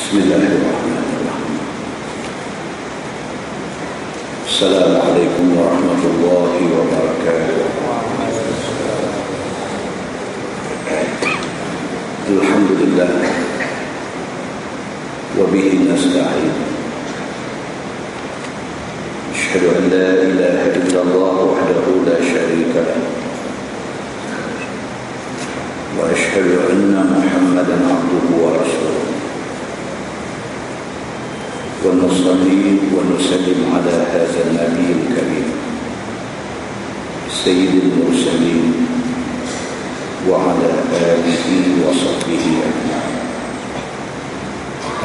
Bismillahirrahmanirrahim. Assalamualaikum warahmatullahi wabarakatuh. Alhamdulillah wa bihi nasta'in. Asyhadu an la ilaha illallah wahdahu la syarika lah. Wa asyhadu anna Muhammadan abduhu wa rasuluh. ونصلي ونسلم على هذا النبي الكريم سيد المرسلين وعلى آله وصحبه أجمعين.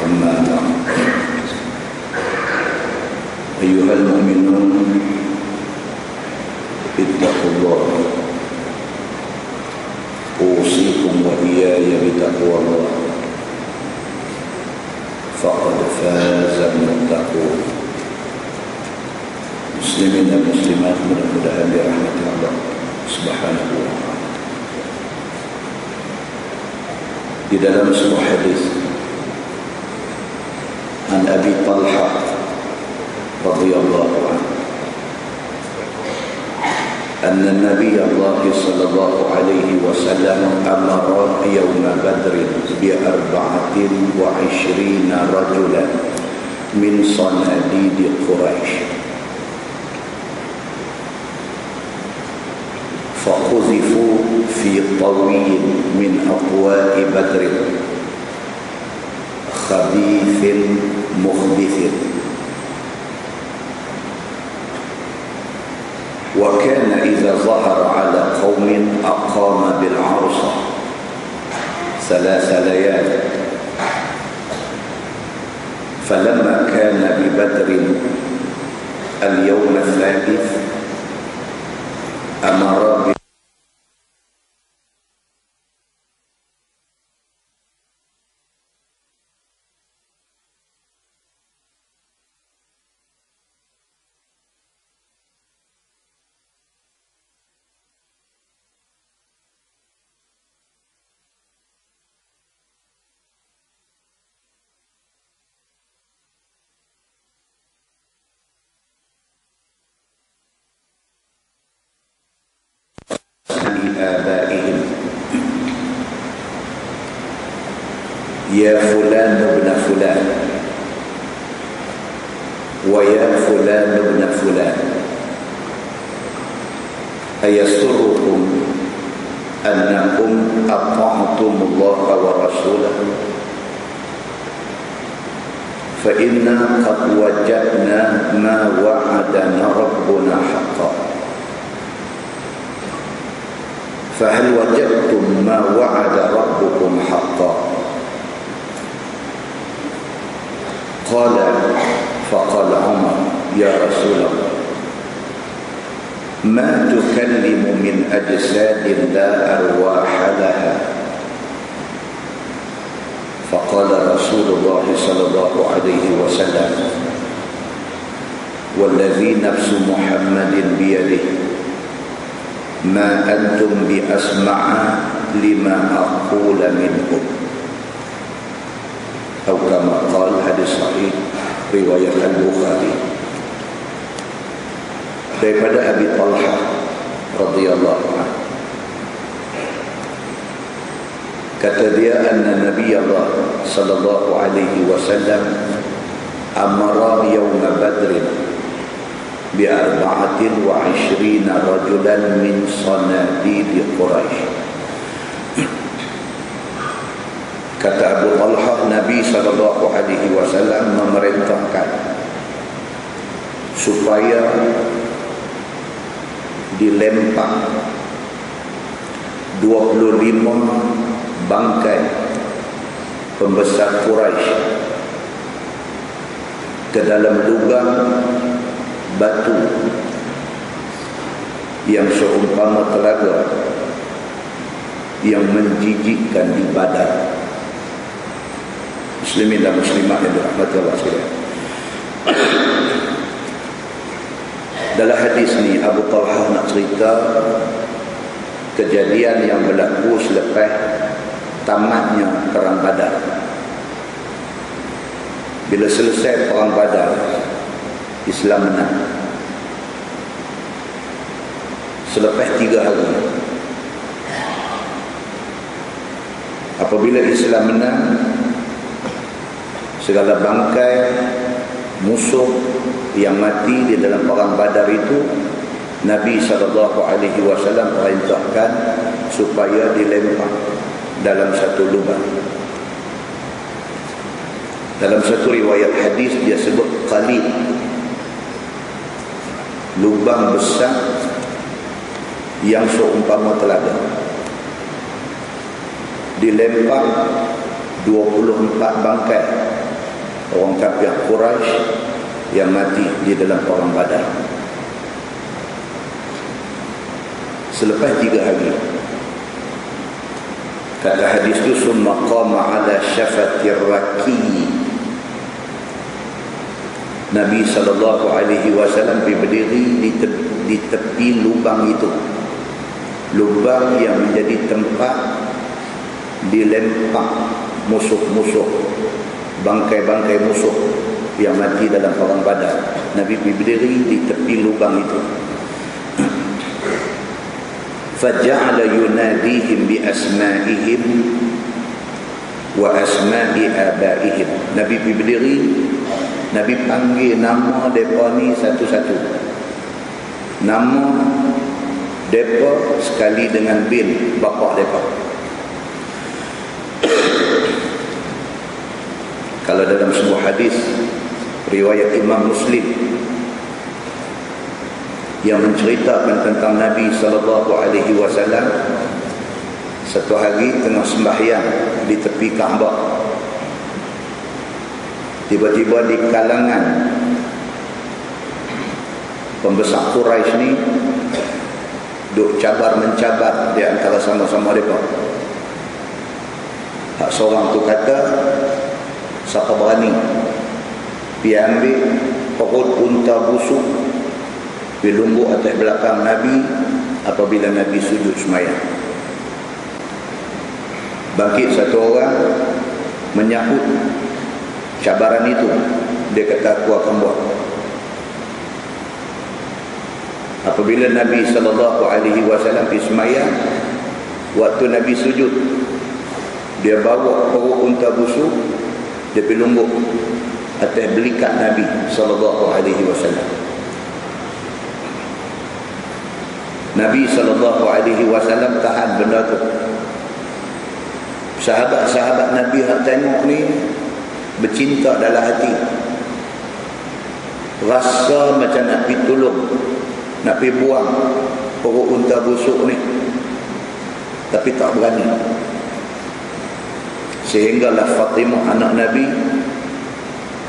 أما بعد، أيها المؤمنون اتقوا الله، أوصيكم وإياي بتقوى الله، فقد فاز المتقون. Muslimin dan muslimat, mudah-mudahan dirahmati Allah Subhanahu wa ta'ala. Di dalam sebuah hadis an Abi Talha radhiyallahu anhu anna Nabi Allah sallallahu alaihi wasallam amara yawma Badr bi 24 rajulan min sanadid Quraisy فقذفوا في طوي من أقواء بدر خبيث مخبث، وكان إذا ظهر على قوم أقام بالعرصة 3 ليال، فلما كان ببدر اليوم الثالث أمر آبائهم يا فلان ابن فلان ويا فلان ابن فلان أيسركم أنكم أطعتم الله ورسوله فإنا قد وجدنا ما وعدنا ربنا حقا، فهل وجدتم ما وعد ربكم حقا؟ فقال عمر يا رسول الله ما تكلم من أجساد لا أرواح لها؟ فقال رسول الله صلى الله عليه وسلم والذي نفس محمد بيده ما أنتم بأسمع لما أقول منكم، أو كما قال. Hadis sahih riwayat Al-Bukhari daripada Abi Talha radhiyallahu anhu, kata dia anna Nabi Allah sallallahu alaihi wasallam amara yawma Badrin ب24 رجلا من صناديد قريش. Kata Abu Talha, Nabi SAW memerintahkan supaya dilempar 25 bangkai pembesar Quraisy ke dalam lubang batu yang seumpama telaga yang menjijikkan di Badar. Muslimin dan muslimat yang dirahmati Allah sekalian, dalam hadis ni Abu Talha nak cerita kejadian yang berlaku selepas tamatnya perang Badar. Bila selesai perang Badar, Islam menang. Selepas 3 hari, apabila Islam menang, segala bangkai musuh yang mati di dalam perang Badar itu, Nabi SAW perintahkan supaya dilempar dalam satu lubang. Dalam satu riwayat hadis dia sebut qalib, lubang besar yang seumpama telaga. Dilempar 24 bangkai orang kafir Quraisy yang mati di dalam perang Badar. Selepas 3 hari, kata hadis itu, summa qama ala syafatir raki, Nabi SAW berdiri di tepi lubang itu, lubang yang menjadi tempat dilempar musuh-musuh, bangkai-bangkai musuh yang mati dalam perang Badar. Nabi berdiri di tepi lubang itu. Faja'ala yunadihim bi asma'ihim wa asma'i abaihim. Nabi berdiri, Nabi panggil nama mereka ni satu-satu. Nama mereka sekali dengan bin bapa mereka. Kalau dalam sebuah hadis riwayat Imam Muslim yang menceritakan tentang Nabi SAW, satu hari tengah sembahyang di tepi Kaabah, tiba-tiba di kalangan pembesar Quraisy ni duk cabar-mencabar di antara sama-sama mereka. Hak seorang tu kata, siapa berani pergi ambil perut unta busuk, pergi lumbuk atas belakang Nabi apabila Nabi sujud sembahyang. Bangkit satu orang menyahut cabaran itu. Dia kata, aku akan buat. Apabila Nabi SAW pergi sembahyang, waktu Nabi sujud, dia bawa perut unta busuk, dia pergi lumbuk atas belikat Nabi SAW. Nabi SAW tahan benda tu. Sahabat-sahabat Nabi yang tengok ni bercinta dalam hati, rasa macam nak pergi tolong, nak pergi buang perut unta busuk ni, tapi tak berani. Sehinggalah Fatimah anak Nabi,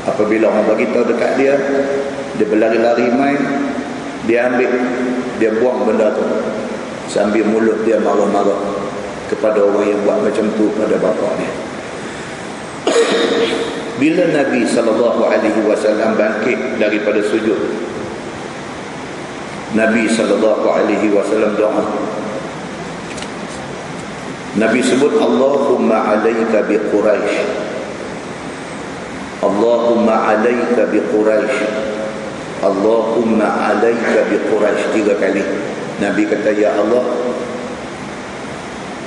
apabila orang beritahu dekat dia, dia berlari-lari main, dia ambil, dia buang benda tu sambil mulut dia marah-marah kepada orang yang buat macam tu pada bapa dia. Bila Nabi SAW bangkit daripada sujud, Nabi SAW doa. Nabi sebut, Allahumma alaika bi Quraisy, Allahumma alaika bi Quraisy, Allahumma alaika bi Quraisy, 3 kali. Nabi kata, ya Allah,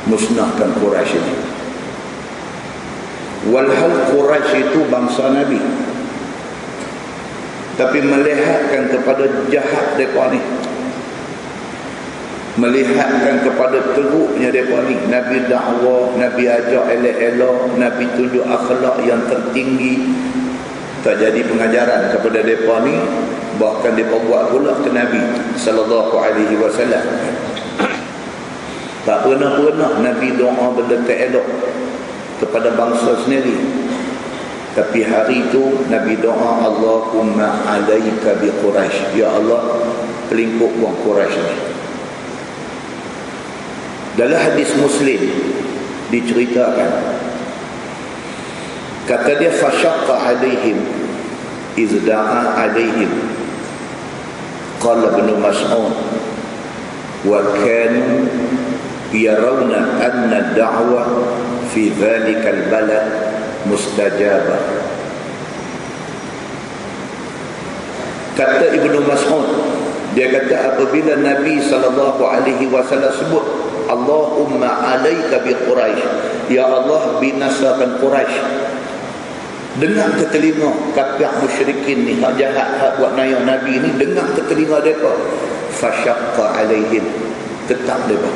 musnahkan Quraisy ini. Walhal Quraisy itu bangsa Nabi, tapi melihatkan kepada jahat mereka ni, melihatkan kepada teruknya mereka ni. Nabi dakwah, Nabi ajak elok-elok, Nabi tunjuk akhlak yang tertinggi, tak jadi pengajaran kepada mereka ni, bahkan mereka buat pula ke Nabi SAW. Tak pernah Nabi doa benda tak elok kepada bangsa sendiri. Tapi hari itu Nabi doa, Allahumma alaika bi Quraisy, ya Allah, pelingkup buang Quraisy ni. Dalam hadis Muslim diceritakan, kata dia, fashaqqa alaihim izda'a alaihim, qala ibn Mas'ud, wa kanu yarawna anna da'wa fi dhalika al-balad mustajabah. Kata Ibnu Mas'ud, dia kata apabila Nabi SAW sebut Allahumma alaika bi Quraisy, ya Allah binasakan Quraisy, dengar ke telinga kafir musyrikin ni, hak jahat, hak buat nayah Nabi ni, dengar ke telinga mereka. Fasyaqqa alaihim, tetap mereka,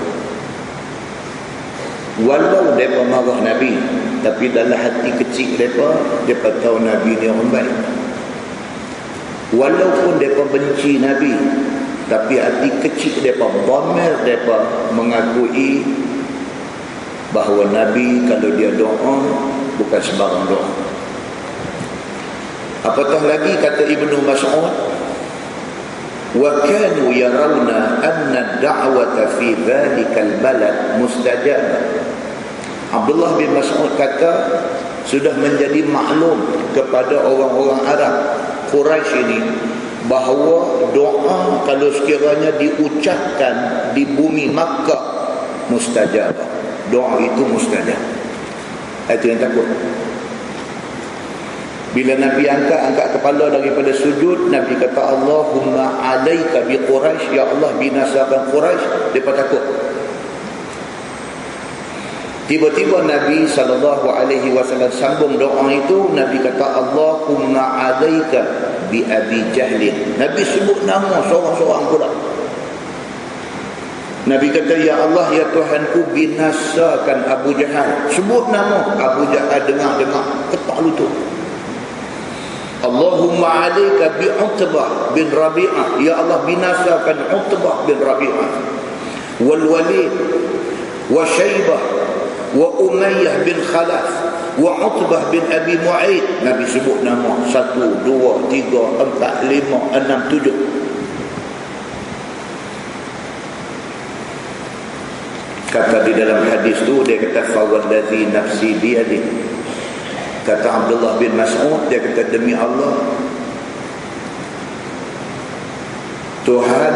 walau mereka marah Nabi, tapi dalam hati kecil mereka tahu Nabi ni orang baik. Walaupun mereka benci Nabi, tapi hati kecil mereka, dhamir mereka mengakui bahawa Nabi kalau dia doa bukan sembarang doa. Apatah lagi kata Ibnu Mas'ud, wa kanu yarawna anna ad-da'wata fi dhalikal balad mustajabah. Abdullah bin Mas'ud kata sudah menjadi maklum kepada orang-orang Arab Quraisy ini bahawa doa kalau sekiranya diucapkan di bumi Makkah mustajab. Doa itu mustajab. Itu yang takut. Bila Nabi angkat kepala daripada sujud, Nabi kata Allahumma alaika bi Quraisy, ya Allah binasakan Quraisy, mereka takut. Tiba-tiba Nabi SAW sambung doa itu. Nabi kata Allahumma alaika bi Abi Jahlin. Nabi sebut nama seorang-seorang pula. Nabi kata ya Allah ya Tuhanku binasakan Abu Jahal. Sebut nama Abu Jahal, dengar-dengar ketak lutut. Allahumma alaika bi Utbah bin Rabi'ah, ya Allah binasakan Utbah bin Rabi'ah, wal Walid wa Syaibah wa Umayyah bin Khalaf wa Utbah bin Abi Mu'aid. Nabi sebut nama 1, 2, 3, 4, 5, 6, 7. Kata di dalam hadis tu, dia kata fawallazi nafsi biyadih, kata Abdullah bin Mas'ud, dia kata demi Allah Tuhan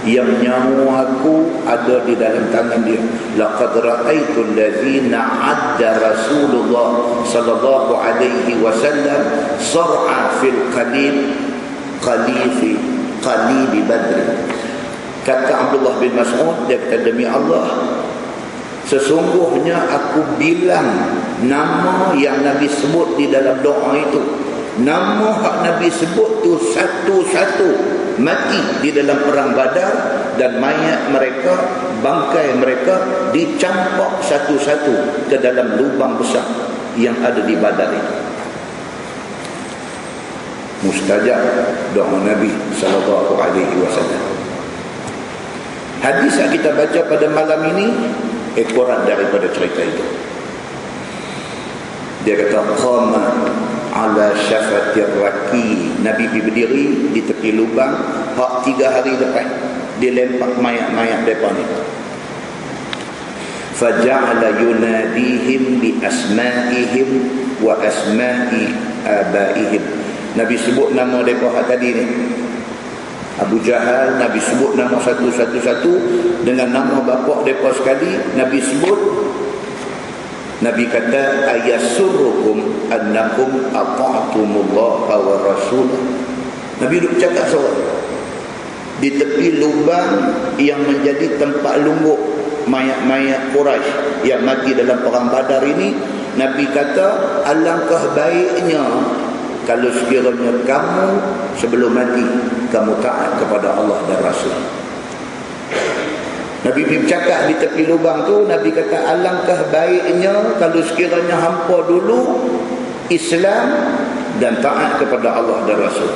yang nyawa aku ada di dalam tangan dia. Laqad ra'aitu allazina 'adda Rasulullah sallallahu alaihi wasallam sar'a fil qalil Badr. Kata Abdullah bin Mas'ud, dia kata demi Allah sesungguhnya aku bilang nama yang Nabi sebut di dalam doa itu. Nama hak Nabi sebut tu satu-satu mati di dalam perang Badar, dan mayat mereka, bangkai mereka dicampak satu-satu ke dalam lubang besar yang ada di Badar itu. Mustajab doa Nabi sallallahu alaihi wasallam. Hadis yang kita baca pada malam ini ekoran daripada cerita itu. Dia kata qama ala syafatir raki, Nabi berdiri di tepi lubang hak 3 hari lepas dia lempak mayat-mayat mereka ni. Faja'ala yunadihim bi asma'ihim wa asma'i abaihim. Nabi sebut nama mereka hak tadi ni. Abu Jahal Nabi sebut nama satu-satu dengan nama bapa mereka sekali Nabi sebut. Nabi kata ayasurrukum annakum ata'tumullaha wa rasulah. Nabi duk cakap seorang di tepi lubang yang menjadi tempat lungguk mayat-mayat Quraisy yang mati dalam perang Badar ini. Nabi kata alangkah baiknya kalau sekiranya kamu sebelum mati kamu taat kepada Allah dan Rasul. Nabi bercakap di tepi lubang tu, Nabi kata alangkah baiknya kalau sekiranya hampa dulu Islam dan taat kepada Allah dan Rasul.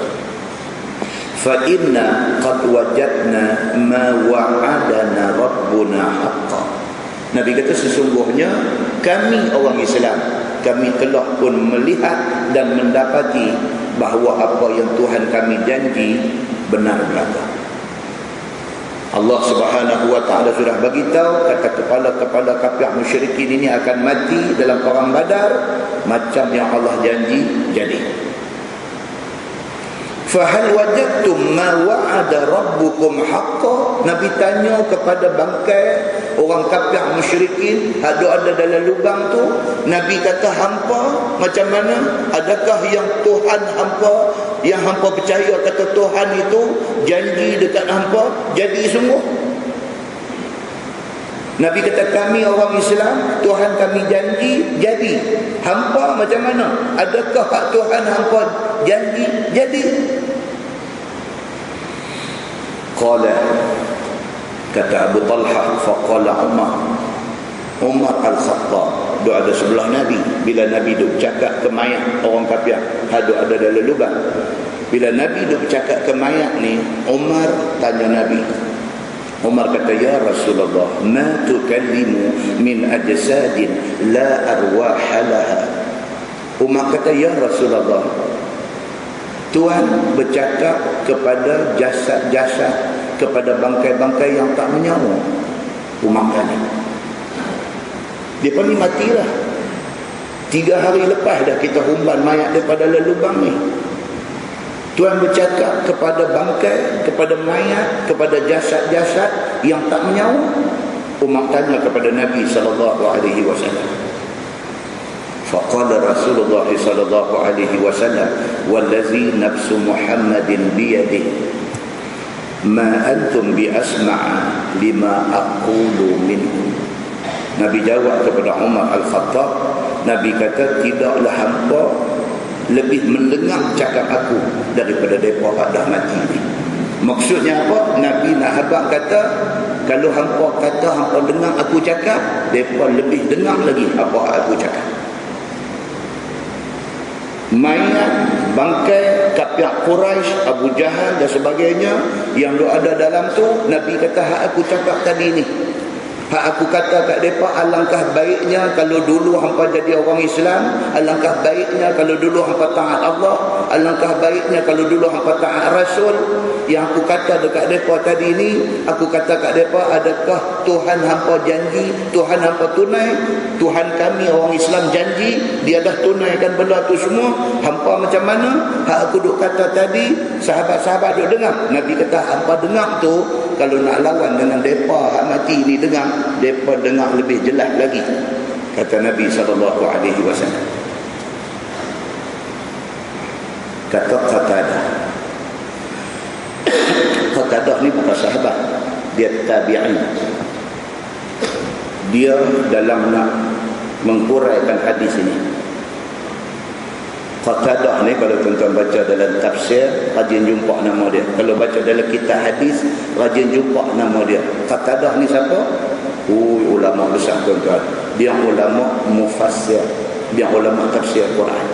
Fa inna qad wajadna ma wa'adana rabbuna haqqan. Nabi kata sesungguhnya kami orang Islam, kami telah pun melihat dan mendapati bahawa apa yang Tuhan kami janji benar belaka. Allah Subhanahu wa taala sudah bagi tahu kata kepala-kepala kafir musyrikin ini akan mati dalam perang Badar macam yang Allah janji jadi. Fahal wajadtum ma wa'ada rabbukum haqqan? Nabi tanya kepada bangkai orang kafir musyrikin ada dalam lubang tu. Nabi kata hampa macam mana? Adakah yang Tuhan hampa yang hampa percaya kata Tuhan itu janji dekat hampa jadi sungguh? Nabi kata kami orang Islam, Tuhan kami janji jadi. Hampa macam mana? Adakah hak Tuhan hampa janji jadi? Qala, kata Abu Talha, faqala Umar Al-Khattab, dia ada sebelah Nabi. Bila Nabi duk cakap ke mayat orang kafir, duk ada dalam lubang. Bila Nabi duk cakap ke mayat ni, Umar tanya Nabi. Umar kata, ya Rasulullah, ma tukallimu min ajsadin la arwaha laha. Umar kata, ya Rasulullah, Tuhan bercakap kepada jasad-jasad, kepada bangkai-bangkai yang tak menyawa. Umar tanya. Dia ni matilah. 3 hari lepas dah kita humban mayat daripada lubang ni. Tuhan bercakap kepada bangkai, kepada mayat, kepada jasad-jasad yang tak menyawa. Umar tanya kepada Nabi SAW. Faqala Rasulullah SAW, wallazi nafsu Muhammadin biyadih, ma antum bi asma'a lima aqulu minhum. Nabi jawab kepada Umar Al-Khattab, Nabi kata, tidaklah hampa lebih mendengar cakap aku daripada mereka dah mati ni. Maksudnya apa? Nabi nak habaq kata, kalau hampa kata hampa dengar aku cakap, mereka lebih dengar lagi apa aku cakap. Mayat, bangkai kafir Quraisy, Abu Jahal dan sebagainya yang ada dalam tu, Nabi kata hak aku cakap tadi ni, hak aku kata kat mereka, alangkah baiknya kalau dulu hampa jadi orang Islam, alangkah baiknya kalau dulu hampa taat Allah, alangkah baiknya kalau dulu hampa taat Rasul. Yang aku kata dekat mereka tadi ni, aku kata kat mereka, adakah Tuhan hampa janji, Tuhan hampa tunai? Tuhan kami orang Islam janji, dia dah tunaikan benda tu semua. Hampa macam mana? Hak aku duk kata tadi, sahabat-sahabat duk dengar. Nabi kata hampa dengar tu, kalau nak lawan dengan mereka hak mati ni dengar, mereka dengar lebih jelas lagi, kata Nabi SAW. Kata Qatadah ni bukan sahabat, dia tabi'in. Dia dalam nak menguraikan hadis ini. Qatadah ni kalau tuan-tuan baca dalam tafsir, rajin jumpa nama dia. Kalau baca dalam kitab hadis, rajin jumpa nama dia. Qatadah ni siapa? Ulama besar tuan-tuan. Dia ulama mufassir, dia ulama tafsir Quran.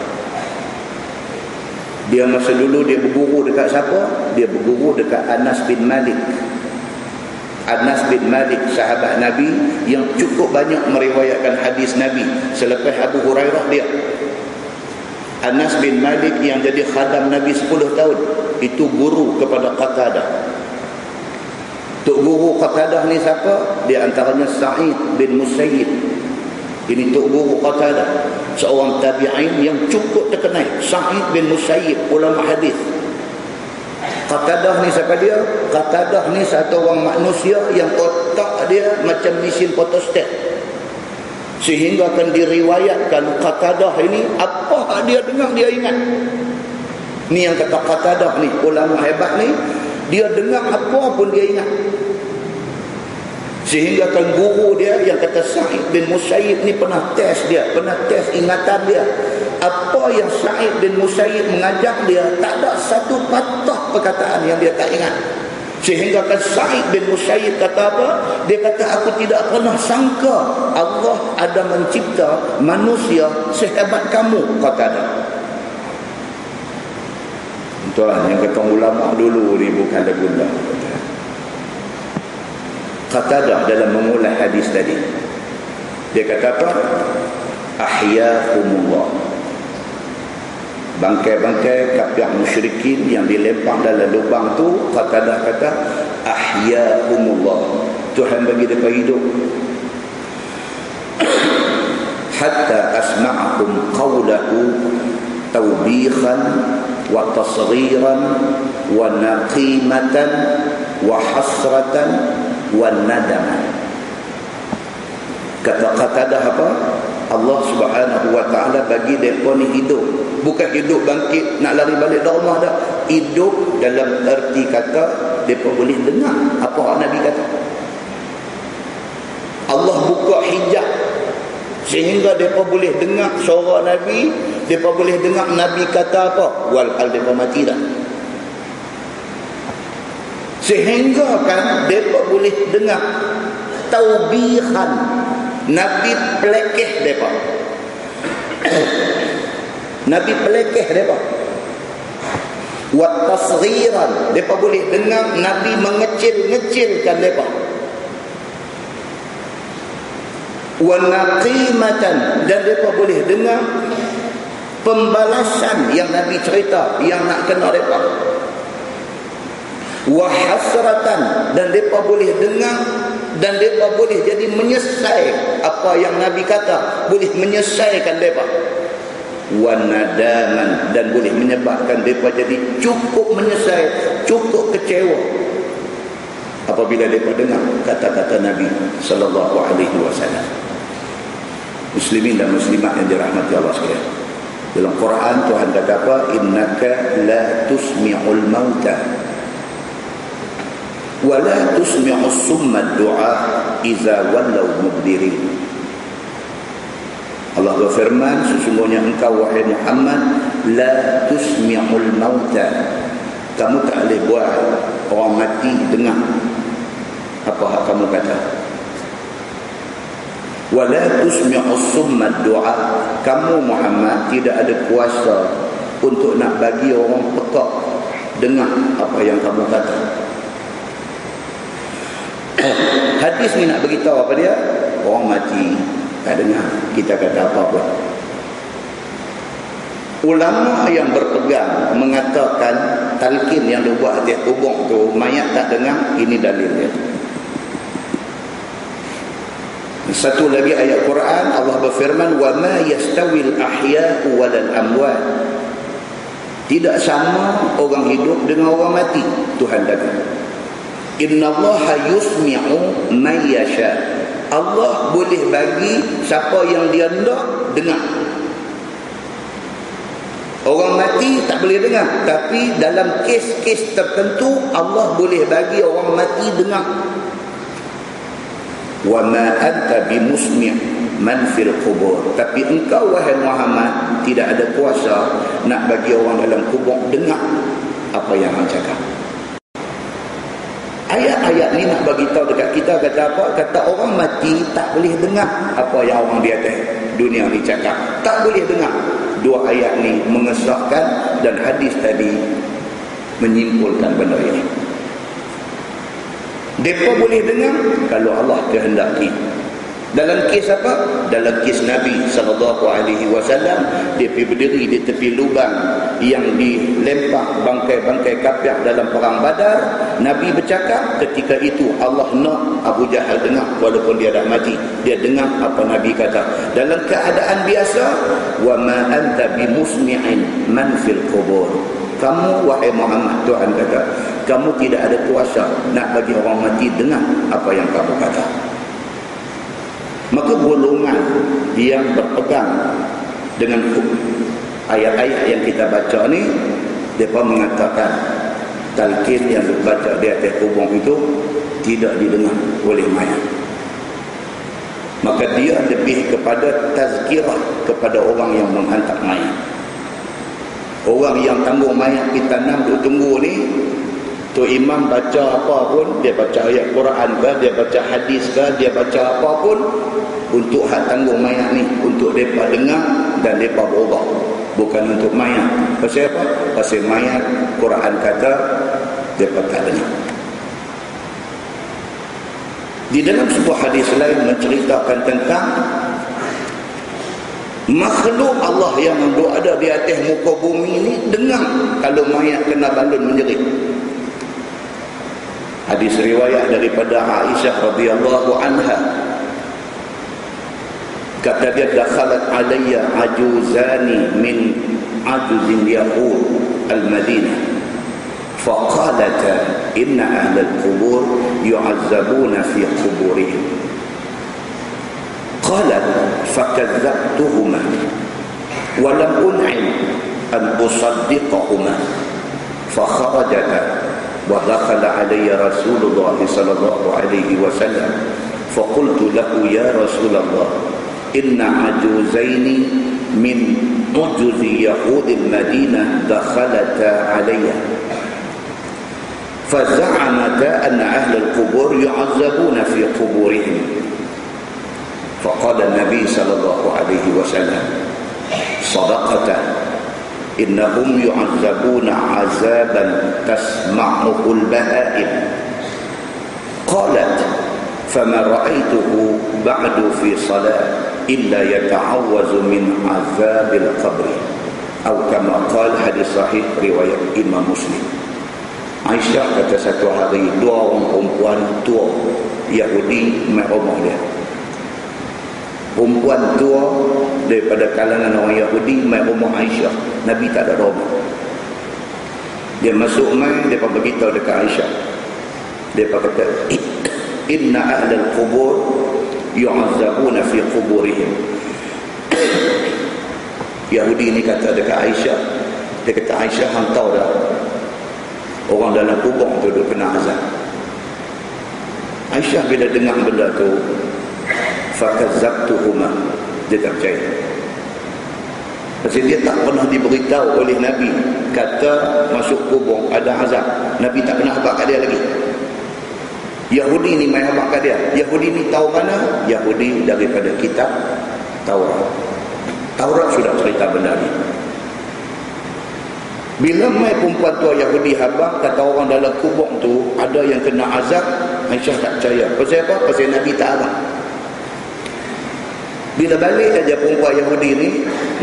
Dia masa dulu dia berguru dekat siapa? Dia berguru dekat Anas bin Malik. Anas bin Malik, sahabat Nabi yang cukup banyak meriwayatkan hadis Nabi selepas Abu Hurairah dia. Anas bin Malik yang jadi khadam Nabi 10 tahun, itu guru kepada Qatadah. Tok guru Qatadah ni siapa? Di antaranya Sa'id bin Musayyib. Ini tok guru Qatadah, seorang tabi'in yang cukup terkenal. Sa'id bin Musayyib, ulama hadis. Qatadah ni siapa dia? Qatadah ni satu orang manusia yang otak dia macam mesin fotostat, sehingga akan diriwayatkan Qatadah ini apa dia dengar dia ingat. Ni yang kata Qatadah ni, ulama hebat ni, dia dengar apa pun dia ingat. Sehingga kan guru dia yang kata Sa'id bin Musayyib ni pernah test dia, pernah test ingatan dia. Apa yang Sa'id bin Musayyib mengajar dia, tak ada satu patah perkataan yang dia tak ingat. Sehingga kan Sa'id bin Musayyib kata apa? Dia kata, aku tidak pernah sangka Allah ada mencipta manusia sehebat kamu, kata dia. Tuan, yang kata ulama dulu ni bukan ada guna. Qatadah dalam memulai hadis tadi, dia kata apa? Ahya'umullah. Bangkai-bangkai kafir musyrikin yang dilempar dalam lubang tu, Qatadah kata ahya'umullah, Tuhan bagi mereka hidup. Hatta asma'akum qawlahu tawbikhan wa tasghiran wa naqimatan wa hasratan wa nadaman. Kata Qatadah apa? Allah Subhanahu wa ta'ala bagi mereka ni hidup bukan hidup bangkit nak lari balik ke rumah dah. Hidup dalam erti kata mereka boleh dengar apa Nabi kata. Allah buka hijab sehingga mereka boleh dengar suara Nabi, mereka boleh dengar Nabi kata apa walhal mereka mati dah. Sehingga kan mereka boleh dengar taubihan Nabi pelekeh mereka. Nabi pelekeh mereka. Wa tasghiran, mereka boleh dengar Nabi mengecil-ngecilkan mereka. Wa naqimatan, dan mereka boleh dengar pembalasan yang Nabi cerita yang nak kena mereka. Wa hasratan, dan mereka boleh dengar dan mereka boleh jadi menyesal apa yang Nabi kata, boleh menyesaikan mereka. Wa nadaman, dan boleh menyebabkan mereka jadi cukup menyesal, cukup kecewa apabila mereka dengar kata-kata Nabi sallallahu alaihi wasallam. Muslimin dan muslimat yang dirahmati Allah sekalian, dalam Quran Tuhan kata apa? Innaka la tusmi'ul mauta wa la tusmi'us summa du'a iza wallaw mudbirin. Allah berfirman, sesungguhnya engkau wahai Muhammad la tusmi'ul mauta, kamu tak boleh buat orang mati dengar apa hak kamu kata. Wa la tusmi'us summa du'a, kamu Muhammad tidak ada kuasa untuk nak bagi orang pekak dengar apa yang kamu kata. Hadis ni nak beritahu apa dia? Orang mati tak dengar kita kata apa pun. Ulama yang berpegang mengatakan talqin yang dibuat atas kubur tu mayat tak dengar, ini dalil dia. Satu lagi ayat Quran Allah berfirman wa ma yastawil ahya'u walal amwat, tidak sama orang hidup dengan orang mati. Tuhan kata innallaha yusmi'u man yasha, Allah boleh bagi siapa yang dia hendak dengar. Orang mati tak boleh dengar, tapi dalam kes-kes tertentu Allah boleh bagi orang mati dengar. Wa ma anta bimusmi' man fil qubur, tapi engkau wahai Muhammad tidak ada kuasa nak bagi orang dalam kubur dengar apa yang hang cakap. Ayat-ayat ni nak bagi tahu dekat kita kata apa? Kata orang mati tak boleh dengar apa yang orang di atas dunia ni cakap. Tak boleh dengar. Dua ayat ni mengesahkan dan hadis tadi menyimpulkan benda ini. Mereka boleh dengar kalau Allah kehendaki. Dalam kes apa? Dalam kes Nabi SAW, dia pergi berdiri di tepi lubang yang dilempar bangkai-bangkai kafir dalam perang Badar. Nabi bercakap, ketika itu Allah nak Abu Jahal dengar walaupun dia dah mati. Dia dengar apa Nabi kata. Dalam keadaan biasa, wa ma anta bimusmi'in man fil qubur, kamu wahai Muhammad, Tuhan kata, kamu tidak ada kuasa nak bagi orang mati dengar apa yang kamu kata. Maka golongan yang berpegang dengan ayat-ayat yang kita baca ni, mereka mengatakan talqin yang dibaca di atas kubur itu tidak didengar oleh mayat. Maka dia lebih kepada tazkirah kepada orang yang menghantar mayat. Orang yang tanggung mayat kita tanam duk tunggu ni, tu imam baca apa pun, dia baca ayat Quran ke, dia baca hadis ke, dia baca apa pun, untuk hak tanggung mayat ni, untuk mereka dengar dan mereka berubah, bukan untuk mayat. Pasal apa? Pasal mayat Quran kata mereka tak dengar. Di dalam sebuah hadis lain menceritakan tentang makhluk Allah yang ada di atas muka bumi ini dengar kalau mayat kena balun menjerit. Hadis riwayat daripada Aisyah radhiyallahu anha, kata dia, dakhalat alayya ajuzani min ajuzin yahud al-Madinah faqalata inna ahlal qubur yu'azzabuna fi quburihim. Qalat fakadzabtuhuma wa lam un'im an usaddiqahuma fa kharajata wa dakhala alayya Rasulullah sallallahu alaihi wasallam fa qultu lahu ya Rasulullah inna ajuzaini min ujuzi yahudi al-Madinah dakhalata alayya فزعمتا أن أهل القبور يعذبون في قبورهم فقال النبي صلى الله عليه وسلم صدقت إنهم يعذبون عذابا تسمعه البهائم قالت فما رأيته بعد في صلاة إلا يتعوذ من عذاب القبر أو كما قال حديث صحيح رواية إمام مسلم. Aisyah kata satu hari dua orang perempuan tua Yahudi mai rumah dia. Perempuan tua daripada kalangan orang Yahudi mai rumah Aisyah. Nabi tak ada rumah. Dia masuk mai, dia beritahu dekat Aisyah. Dia kata inna ahlal qubur yu'azzabuna fi quburihim. Yahudi ni kata dekat Aisyah. Dia kata Aisyah hang tahu dah, orang dalam kubur tu duk kena azab. Aisyah bila dengar benda tu, fakazzabtuhuma, dia tak percaya. Pasal dia tak pernah diberitahu oleh Nabi kata masuk kubur ada azab. Nabi tak pernah habaq kat dia lagi. Yahudi ni main habaq kat dia. Yahudi ni tahu mana? Yahudi daripada kitab Taurat. Taurat sudah cerita benda ni. Bila mai perempuan tua Yahudi habaq kata orang dalam kubur tu ada yang kena azab, Aisyah tak percaya. Pasal apa? Pasal Nabi tak habaq. Bila balik aja perempuan Yahudi ni,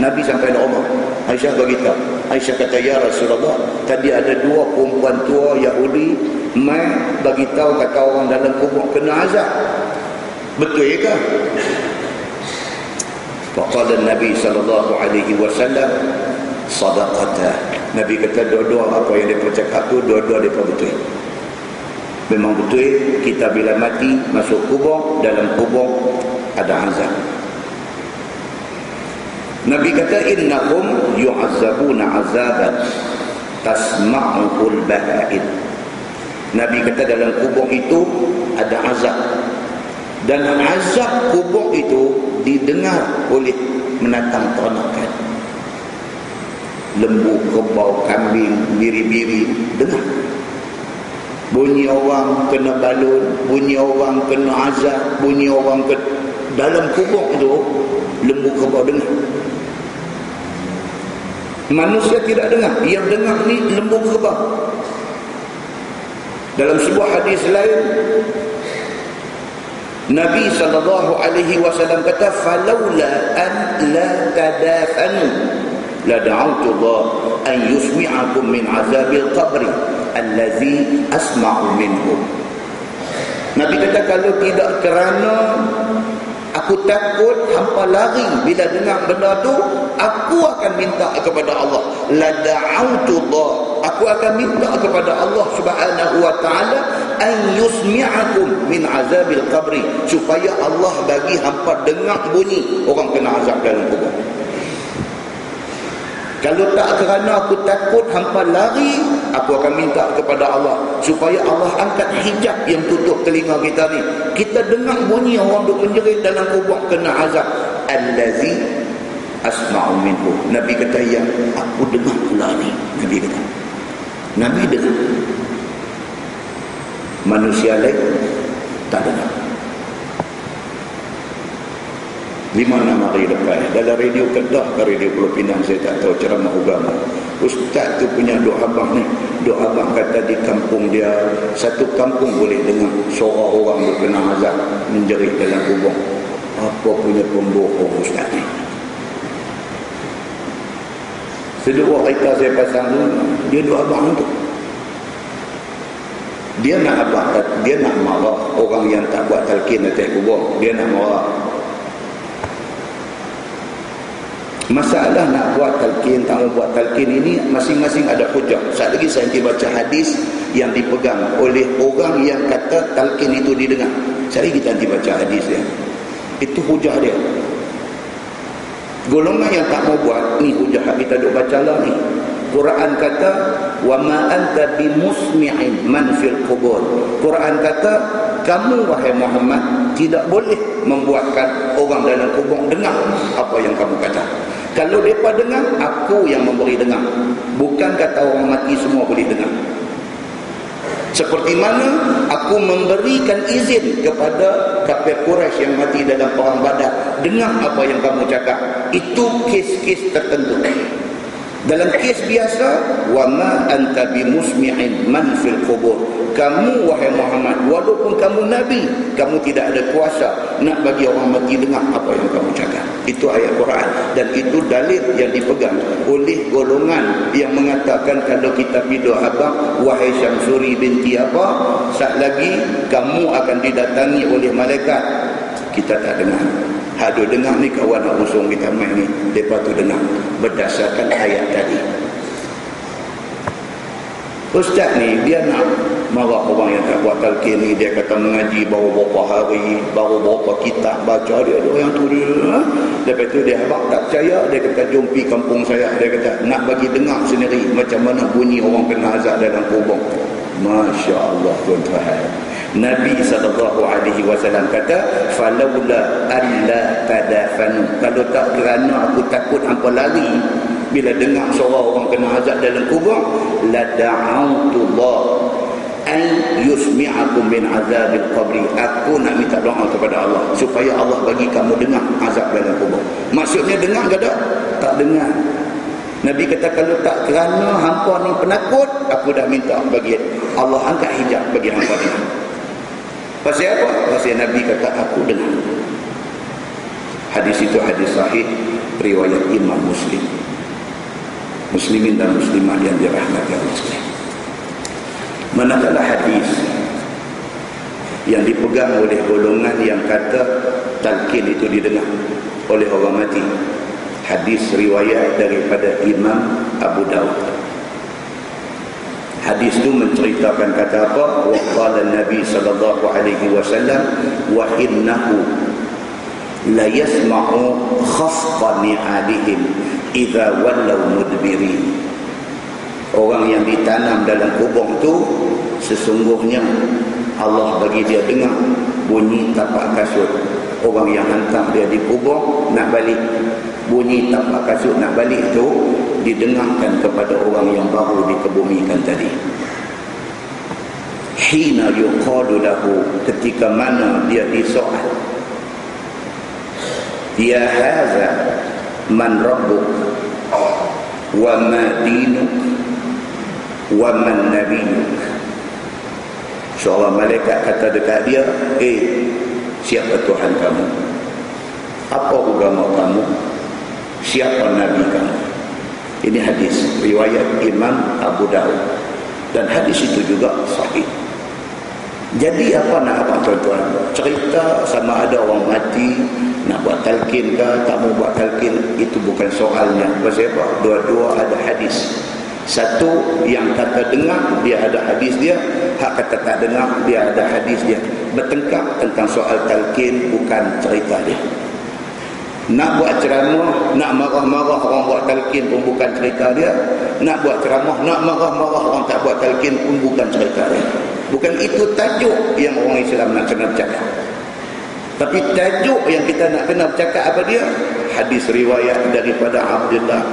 Nabi sampai nak rumah. Aisyah beritahu. Aisyah kata, ya Rasulullah, tadi ada dua perempuan tua Yahudi mai bagi tahu kata orang dalam kubur kena azab. Betul ke? Faqala Nabi sallallahu alaihi wasallam, sadaqata. Nabi kata dua-dua apa yang dia cakap tu dua-dua dia betul. Memang betul kita bila mati masuk kubur, dalam kubur ada azab. Nabi kata innahum yu'azzabuna azaban tasma'ul baha'id. Nabi kata dalam kubur itu ada azab, dan azab kubur itu didengar oleh menatang ternakan. Lembu, kerbau, kambing, biri-biri dengar. Bunyi orang kena balun, bunyi orang kena azab, bunyi orang dalam kubur itu lembu, kerbau dengar. Manusia tidak dengar. Yang dengar ni lembu, kerbau. Dalam sebuah hadis lain Nabi SAW kata falaula an la tadafanu la da'autu Allah an yusmi'akum min azabil qabri allazi asma'u minhu. Nabi kata kalau tidak kerana aku takut hampa lari bila dengar benda tu, aku akan minta kepada Allah, la da'autu Allah, aku akan minta kepada Allah Subhanahu wa taala an yusmi'akum min azabil qabri, supaya Allah bagi hampa dengar bunyi orang kena azab dalam kubur. Kalau tak kerana aku takut hampa lari, aku akan minta kepada Allah supaya Allah angkat hijab yang tutup telinga kita ni. Kita dengar bunyi orang duk menjerit dalam kubur kena azab. Allazi asma'u minhu. Nabi kata ya, aku dengar pula ni. Nabi kata. Nabi dengar. Manusia lain tak dengar. 5-6 hari lepas dalam radio Kedah ke radio Pulau Pinang, saya tak tahu, ceramah agama, ustaz tu punya duk abang ni, duk abang kata di kampung dia, satu kampung boleh dengar suara orang duk kena azab menjerit dalam kubur. Apa punya pembohong ustaz ni. Sedua cerita saya pasang tu, dia duk abang tu, dia nak abang, dia nak marah orang yang tak buat talqin atas kubur, dia nak marah. Masalah nak buat talqin, tak mau buat talqin ini masing-masing ada hujah. Saat lagi saya nanti baca hadis yang dipegang oleh orang yang kata talqin itu didengar. Sekali kita nanti baca hadis dia. Itu hujah dia. Golongan yang tak mau buat, ni hujah kita duk baca lah ni. Quran kata wa ma anta bimusmi'in man fil qubur. Quran kata kamu wahai Muhammad tidak boleh membuatkan orang dalam kubur dengar apa yang kamu kata. Kalau mereka dengar, aku yang memberi dengar. Bukan kata orang mati semua boleh dengar. Seperti mana aku memberikan izin kepada kafir Quraisy yang mati dalam perang Badar, dengar apa yang kamu cakap. Itu kes-kes tertentu. Dalam kes biasa, wa ma anta bimusmi'in man fil qubur. Kamu wahai Muhammad, walaupun kamu nabi, kamu tidak ada kuasa nak bagi orang mati dengar apa yang kamu cakap. Itu ayat Quran, dan itu dalil yang dipegang oleh golongan yang mengatakan kalau kita bidoh abang, wahai Syamsuri binti apa, sat lagi kamu akan didatangi oleh malaikat. Kita tak dengar. Hak dia dengar ni kawan nak usung kita main ni, mereka tu dengar berdasarkan ayat tadi. Ustaz ni dia nak marah orang yang tak buat talqin ni. Dia kata mengaji baru berapa hari, baru berapa kitab baca, dia yang tu dia. Lepas tu dia abang tak percaya, dia kata jom pergi kampung saya. Dia kata nak bagi dengar sendiri macam mana bunyi orang kena azab dalam kubur. Masya Allah tuan-tuan. Nabi SAW kata falaula alla tadafanu, kalau tak kerana aku takut hampa lari bila dengar suara orang kena azab dalam kubur, la da'autullah an yusmi'akum min azabil qabri, aku nak minta doa kepada Allah supaya Allah bagi kamu dengar azab dalam kubur. Maksudnya dengar ke tak dengar. Nabi kata kalau tak kerana hampa ni penakut, aku dah minta bagi Allah angkat hijab bagi hampa ni. Pasal apa? Pasal Nabi kata aku dengar. Hadis itu hadis sahih riwayat Imam Muslim. Muslimin dan muslimat yang dirahmati Allah. Manakala hadis yang dipegang oleh golongan yang kata talqin itu didengar oleh orang mati, hadis riwayat daripada Imam Abu Dawud. Hadis itu menceritakan kata apa? Wa qala Nabi sallallahu alaihi wasallam wa innahu la yasma'u khafqa ni'alihim idza wallaw mudbirin. Orang yang ditanam dalam kubur itu sesungguhnya Allah bagi dia dengar bunyi tapak kasut orang yang hantar dia di kubur nak balik. Bunyi tapak kasut nak balik itu didengarkan kepada orang yang baru dikebumikan tadi. Hina yuqalu lahu, ketika mana dia disoal, ya haza man rabbuk wa ma dinuk wa man nabiyuk. Seorang malaikat kata dekat dia, siapa Tuhan kamu, apa agama kamu, siapa nabi kamu. Ini hadis riwayat Imam Abu Dawud, dan hadis itu juga sahih. Jadi apa nak abang tuan-tuan? Cerita sama ada orang mati nak buat talqin ke tak mau buat talqin, itu bukan soalnya. Pasal apa? Dua-dua ada hadis. Satu yang kata dengar, dia ada hadis dia. Hak kata tak dengar, dia ada hadis dia. Bertengkar tentang soal talqin, bukan cerita dia. Nak buat ceramah, nak marah-marah orang buat talqin pun bukan cerita dia. Nak buat ceramah, nak marah-marah orang tak buat talqin pun bukan cerita dia. Bukan itu tajuk yang orang Islam nak kena bercakap. Tapi tajuk yang kita nak kena bercakap apa dia? Hadis riwayat daripada Abdullah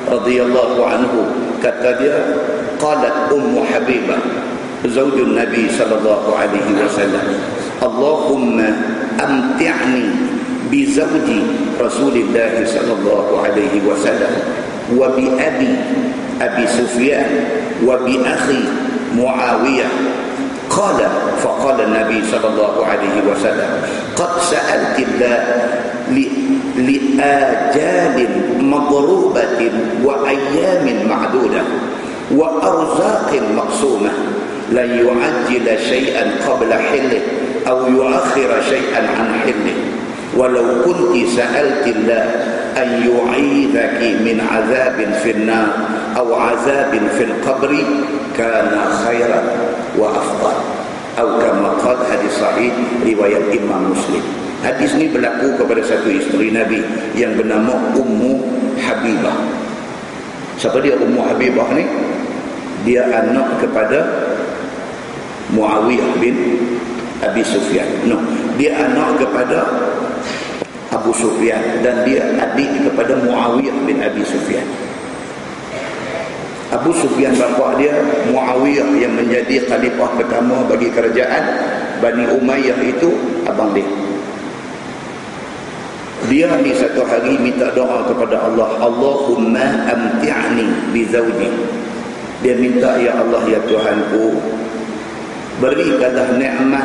radhiyallahu anhu, kata dia, qalat Ummu Habibah zaujun Nabi sallallahu alaihi wasallam, Allahumma amti'ni bi zawji Rasulillah sallallahu alaihi wasallam wa bi Abi Sufyan wa bi akhi Muawiyah. Qala faqala Nabi sallallahu alaihi wasallam, qad sa'alti Allah li ajalin madrubatin wa ayyamin ma'dudah wa arzaqin maqsumah la yu'ajjila shay'an qabla hillih aw yu'akhkhira shay'an an hillih walau kunti sa'alti Allah an yu'idhaki min 'adzabin fil nar aw 'adzabin fil qabri kana khairan wa afdal. Atau kama qala, hadis sahih riwayat Imam Muslim. Hadis ni berlaku kepada satu isteri Nabi yang bernama Ummu Habibah. Siapa dia Ummu Habibah ni? Dia anak kepada Muawiyah bin Abi Sufyan. No, dia anak kepada Abu Sufyan dan dia adik kepada Muawiyah bin Abi Sufyan. Abu Sufyan bapa dia Muawiyah yang menjadi khalifah pertama bagi kerajaan Bani Umayyah itu abang dia. Dia di satu hari minta doa kepada Allah, Allahumma amti'ni bi zawji. Dia minta, ya Allah ya Tuhanku, berikanlah nikmat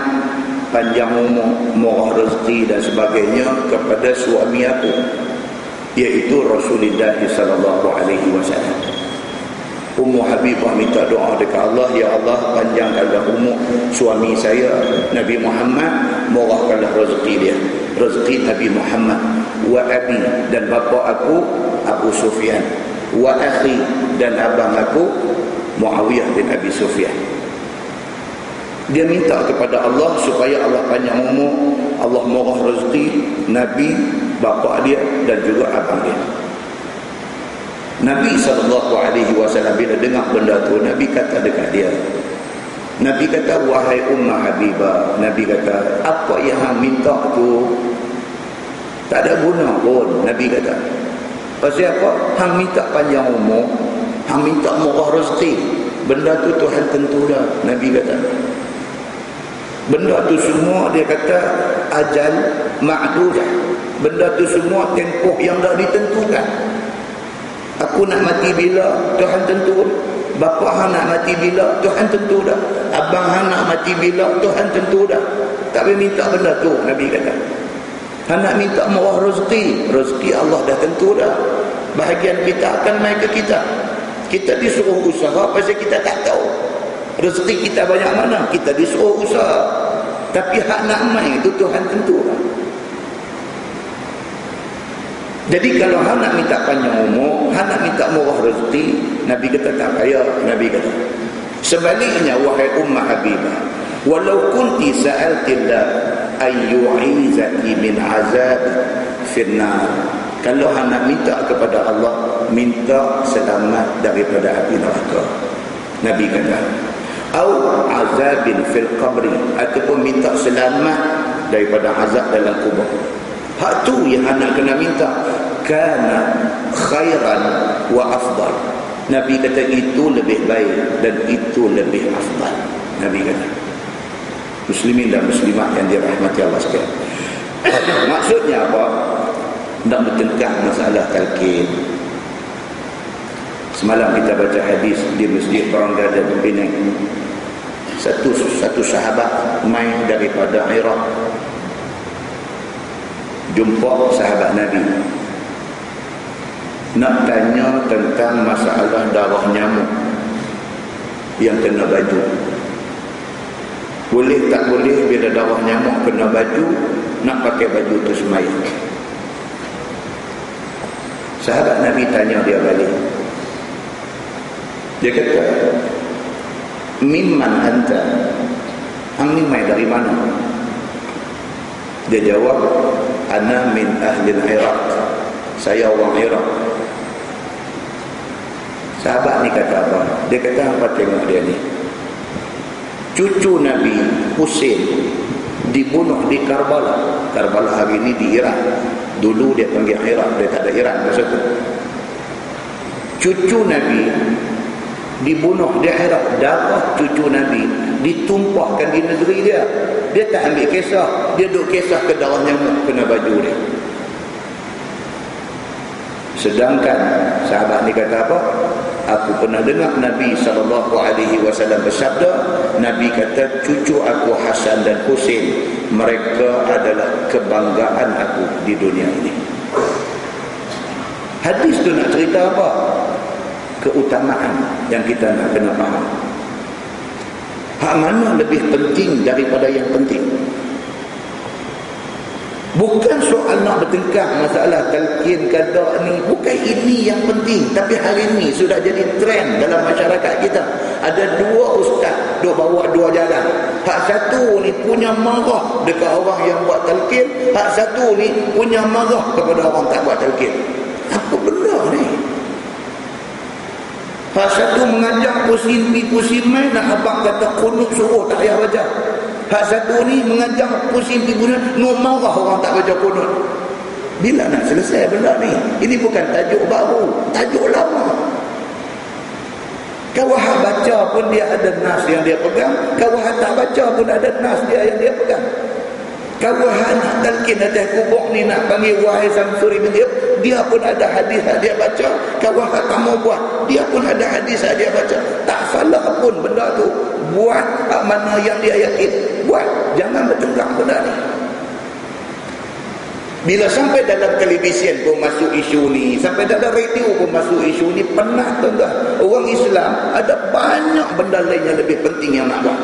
panjang umur, murah rezeki dan sebagainya kepada suami aku, iaitu Rasulullah sallallahu alaihi wasallam. Ummu Habibah minta doa dekat Allah, ya Allah panjangkanlah umur suami saya Nabi Muhammad, murahkanlah rezeki dia, rezeki Nabi Muhammad, wa abi dan bapa aku Abu Sufyan, wa akhi dan abang aku Muawiyah bin Abi Sufyan. Dia minta kepada Allah supaya Allah panjang umur, Allah murah rezeki Nabi, bapa dia dan juga abang dia. Nabi SAW bila dengar benda tu, Nabi kata dekat dia, Nabi kata, wahai Ummah Habibah, Nabi kata, apa yang hang minta tu tak ada guna pun. Nabi kata, pasal apa? Hang minta panjang umur, hang minta murah rezeki, benda tu Tuhan tentu dah. Nabi kata, benda tu semua dia kata ajal ma'dudah, benda tu semua tempoh yang dah ditentukan. Aku nak mati bila, Tuhan tentu. Bapa hang nak mati bila, Tuhan tentu dah. Abang hang nak mati bila, Tuhan tentu dah. Tak boleh minta benda tu, Nabi kata. Hang nak minta murah rezeki, rezeki Allah dah tentu dah. Bahagian kita akan mai ke kita. Kita disuruh usaha pasal kita tak tahu rezeki kita banyak mana, kita disuruh usaha. Tapi hak nak mai itu Tuhan tentu dah. Jadi kalau hang nak minta panjang umur, hang nak minta murah rezeki, Nabi kata tak payah. Nabi kata, sebaliknya wahai Ummah Habibah, walau kunti sa'altillah ayyu'izaki min azab finnar. Kalau hang nak minta kepada Allah, minta selamat daripada api neraka. Nabi kata, au azabin fil qabri, ataupun minta selamat daripada azab dalam kubur. Hak tu yang anak kena minta. Kana khairan wa afdal. Nabi kata itu lebih baik dan itu lebih afdal. Nabi kata. Muslimin dan muslimat yang dirahmati Allah sekalian. Maksudnya apa? Nak bertentang masalah talqin. Semalam kita baca hadis di Masjid Perang Gada Penang. Satu sahabat main daripada Iraq, jumpa sahabat Nabi, nak tanya tentang masalah darah nyamuk yang kena baju. Boleh tak boleh bila darah nyamuk kena baju, nak pakai baju tu sembahyang? Sahabat Nabi tanya dia balik. Dia kata, mimman anta? Hang ni mai dari mana? Dia jawab, ana min ahli Iraq. Saya orang Iraq. Sahabat ni kata apa? Dia kata, apa tengok dia ni? Cucu Nabi Husain dibunuh di Karbala. Karbala hari ini di Iraq. Dulu dia panggil Iraq, dia tak ada Iraq masa tu. Cucu Nabi dibunuh di Iraq. Darah cucu Nabi ditumpahkan di negeri dia. Dia tak ambil kisah, dia duk kisah ke darah nyamuk kena baju dia. Sedangkan sahabat ni kata apa? Aku pernah dengar Nabi SAW bersabda, Nabi kata cucu aku Hasan dan Husain, mereka adalah kebanggaan aku di dunia ini. Hadis tu nak cerita apa? Keutamaan yang kita nak kena faham. Hak mana lebih penting daripada yang penting? Bukan soal nak bertengkar masalah talqin qada ni, bukan ini yang penting. Tapi hari ini sudah jadi trend dalam masyarakat kita. Ada dua ustaz duk bawa dua jalan. Hak satu ni punya marah dekat orang yang buat talqin, hak satu ni punya marah kepada orang tak buat talqin. Apa benda ni? Hak satu mengajar pusin pi pusin mai, nak abang kata kunut suruh tak payah baca. Hak satu ni mengajar pusin pi pusin, nak marah orang tak baca kunut. Bila nak selesai benda ni? Ini bukan tajuk baru, tajuk lama. Kalau hak baca pun dia ada nas yang dia pegang, kalau hak tak baca pun ada nas dia yang dia pegang. Kalau hak nak talqin atas kubur ni, nak panggil wahai Samsuri bin Iyab, dia pun ada hadis yang dia baca. Kalau hak tak mau buat, dia pun ada hadis yang dia baca. Tak salah pun benda tu. Buat hak mana yang dia yakin, buat. Jangan bertengkar benda ni. Bila sampai dalam televisyen pun masuk isu ni, sampai dalam radio pun masuk isu ni, penat tuan-tuan. Orang Islam ada banyak benda lain yang lebih penting yang nak buat.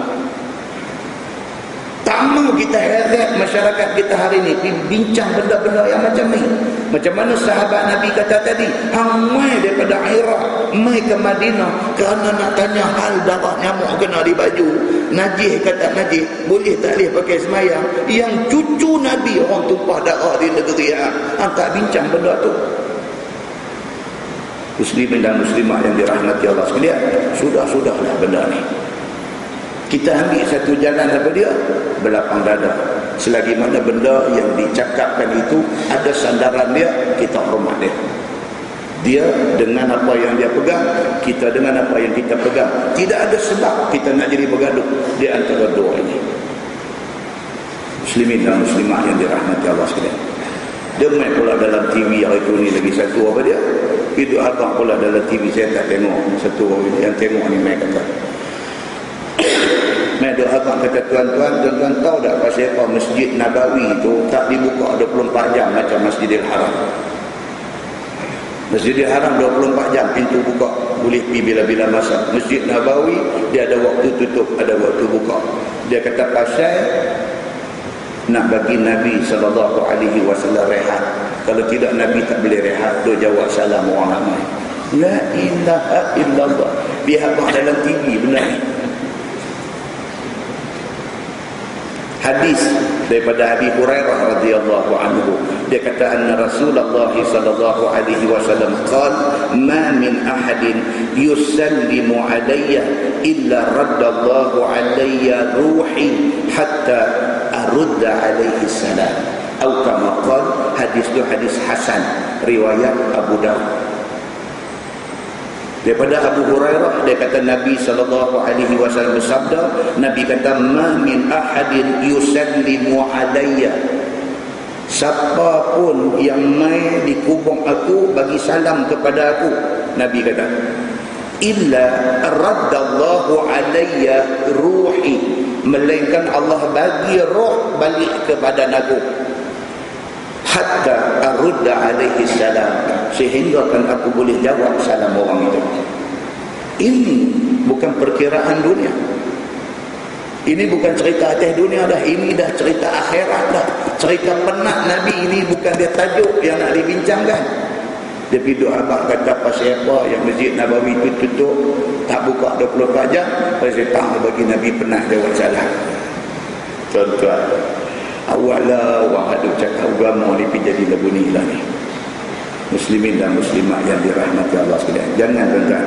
Tak mahu kita heret masyarakat kita hari ni bincang benda-benda yang macam ni. Macam mana sahabat Nabi kata tadi, hang mai daripada Iraq mai ke Madinah kerana nak tanya hal darah nyamuk kena di baju. Najis kata najis, boleh tak boleh pakai semayang. Yang cucu Nabi orang tumpah darah di negeri hang tak bincang benda tu. Muslimin dan muslimah yang dirahmati Allah sekalian, sudah-sudahlah benda ni. Kita ambil satu jalan daripada dia, berlapang dada. Selagi mana benda yang dicakapkan itu ada sandaran dia, kita hormat dia. Dia dengan apa yang dia pegang, kita dengan apa yang kita pegang. Tidak ada sebab kita nak jadi bergaduh di antara dua ini. Muslimin dan muslimah yang dirahmati Allah sekalian. Dia main pula dalam TV hari ni lagi satu apa dia? Itu abang pula dalam TV, saya tak tengok. Satu yang tengok ni main kata, Mereka abang kata, tuan-tuan tahu tak pasal apa Masjid Nabawi tu tak dibuka 24 jam macam Masjidil Haram. Masjidil Haram 24 jam pintu buka, boleh pergi bila-bila masa. Masjid Nabawi dia ada waktu tutup, ada waktu buka. Dia kata pasal nak bagi Nabi SAW rehat. Kalau tidak Nabi tak boleh rehat, dia jawab salam orang ramai. La ilaha illallah. Biar abang dalam TV benar ni. Hadis daripada Abi Hurairah radhiyallahu anhu, dia kata anna Rasulullah sallallahu alaihi wasallam qala ma min ahadin yusallimu alayya illa raddallahu alayya ruhi hatta arudda alaihi salam atau kama qala. Hadis itu hadis hasan riwayat Abu Dawud. Daripada Abu Hurairah, dia kata Nabi SAW bersabda, Nabi kata ma min ahadin yusallimu alayya, siapa pun yang mai di kubur aku bagi salam kepada aku, Nabi kata, illa raddallahu alayya ruhi, melainkan Allah bagi roh balik ke badan aku, hatta arudda alaihi salam, sehingga kan aku boleh jawab salam orang itu. Ini bukan perkiraan dunia, ini bukan cerita atas dunia dah, ini dah cerita akhirat dah. Cerita penat Nabi ini bukan dia tajuk yang nak dibincangkan. Dia pergi abang kata pasal apa yang Masjid Nabawi itu tutup tak buka 24 jam, pasal tak bagi Nabi penat jawab salam. Tuan-tuan, awaklah orang ada cakap agama ni pergi jadi lagu ni lah ni. Muslimin dan muslimah yang dirahmati Allah sekalian, jangan tuan-tuan,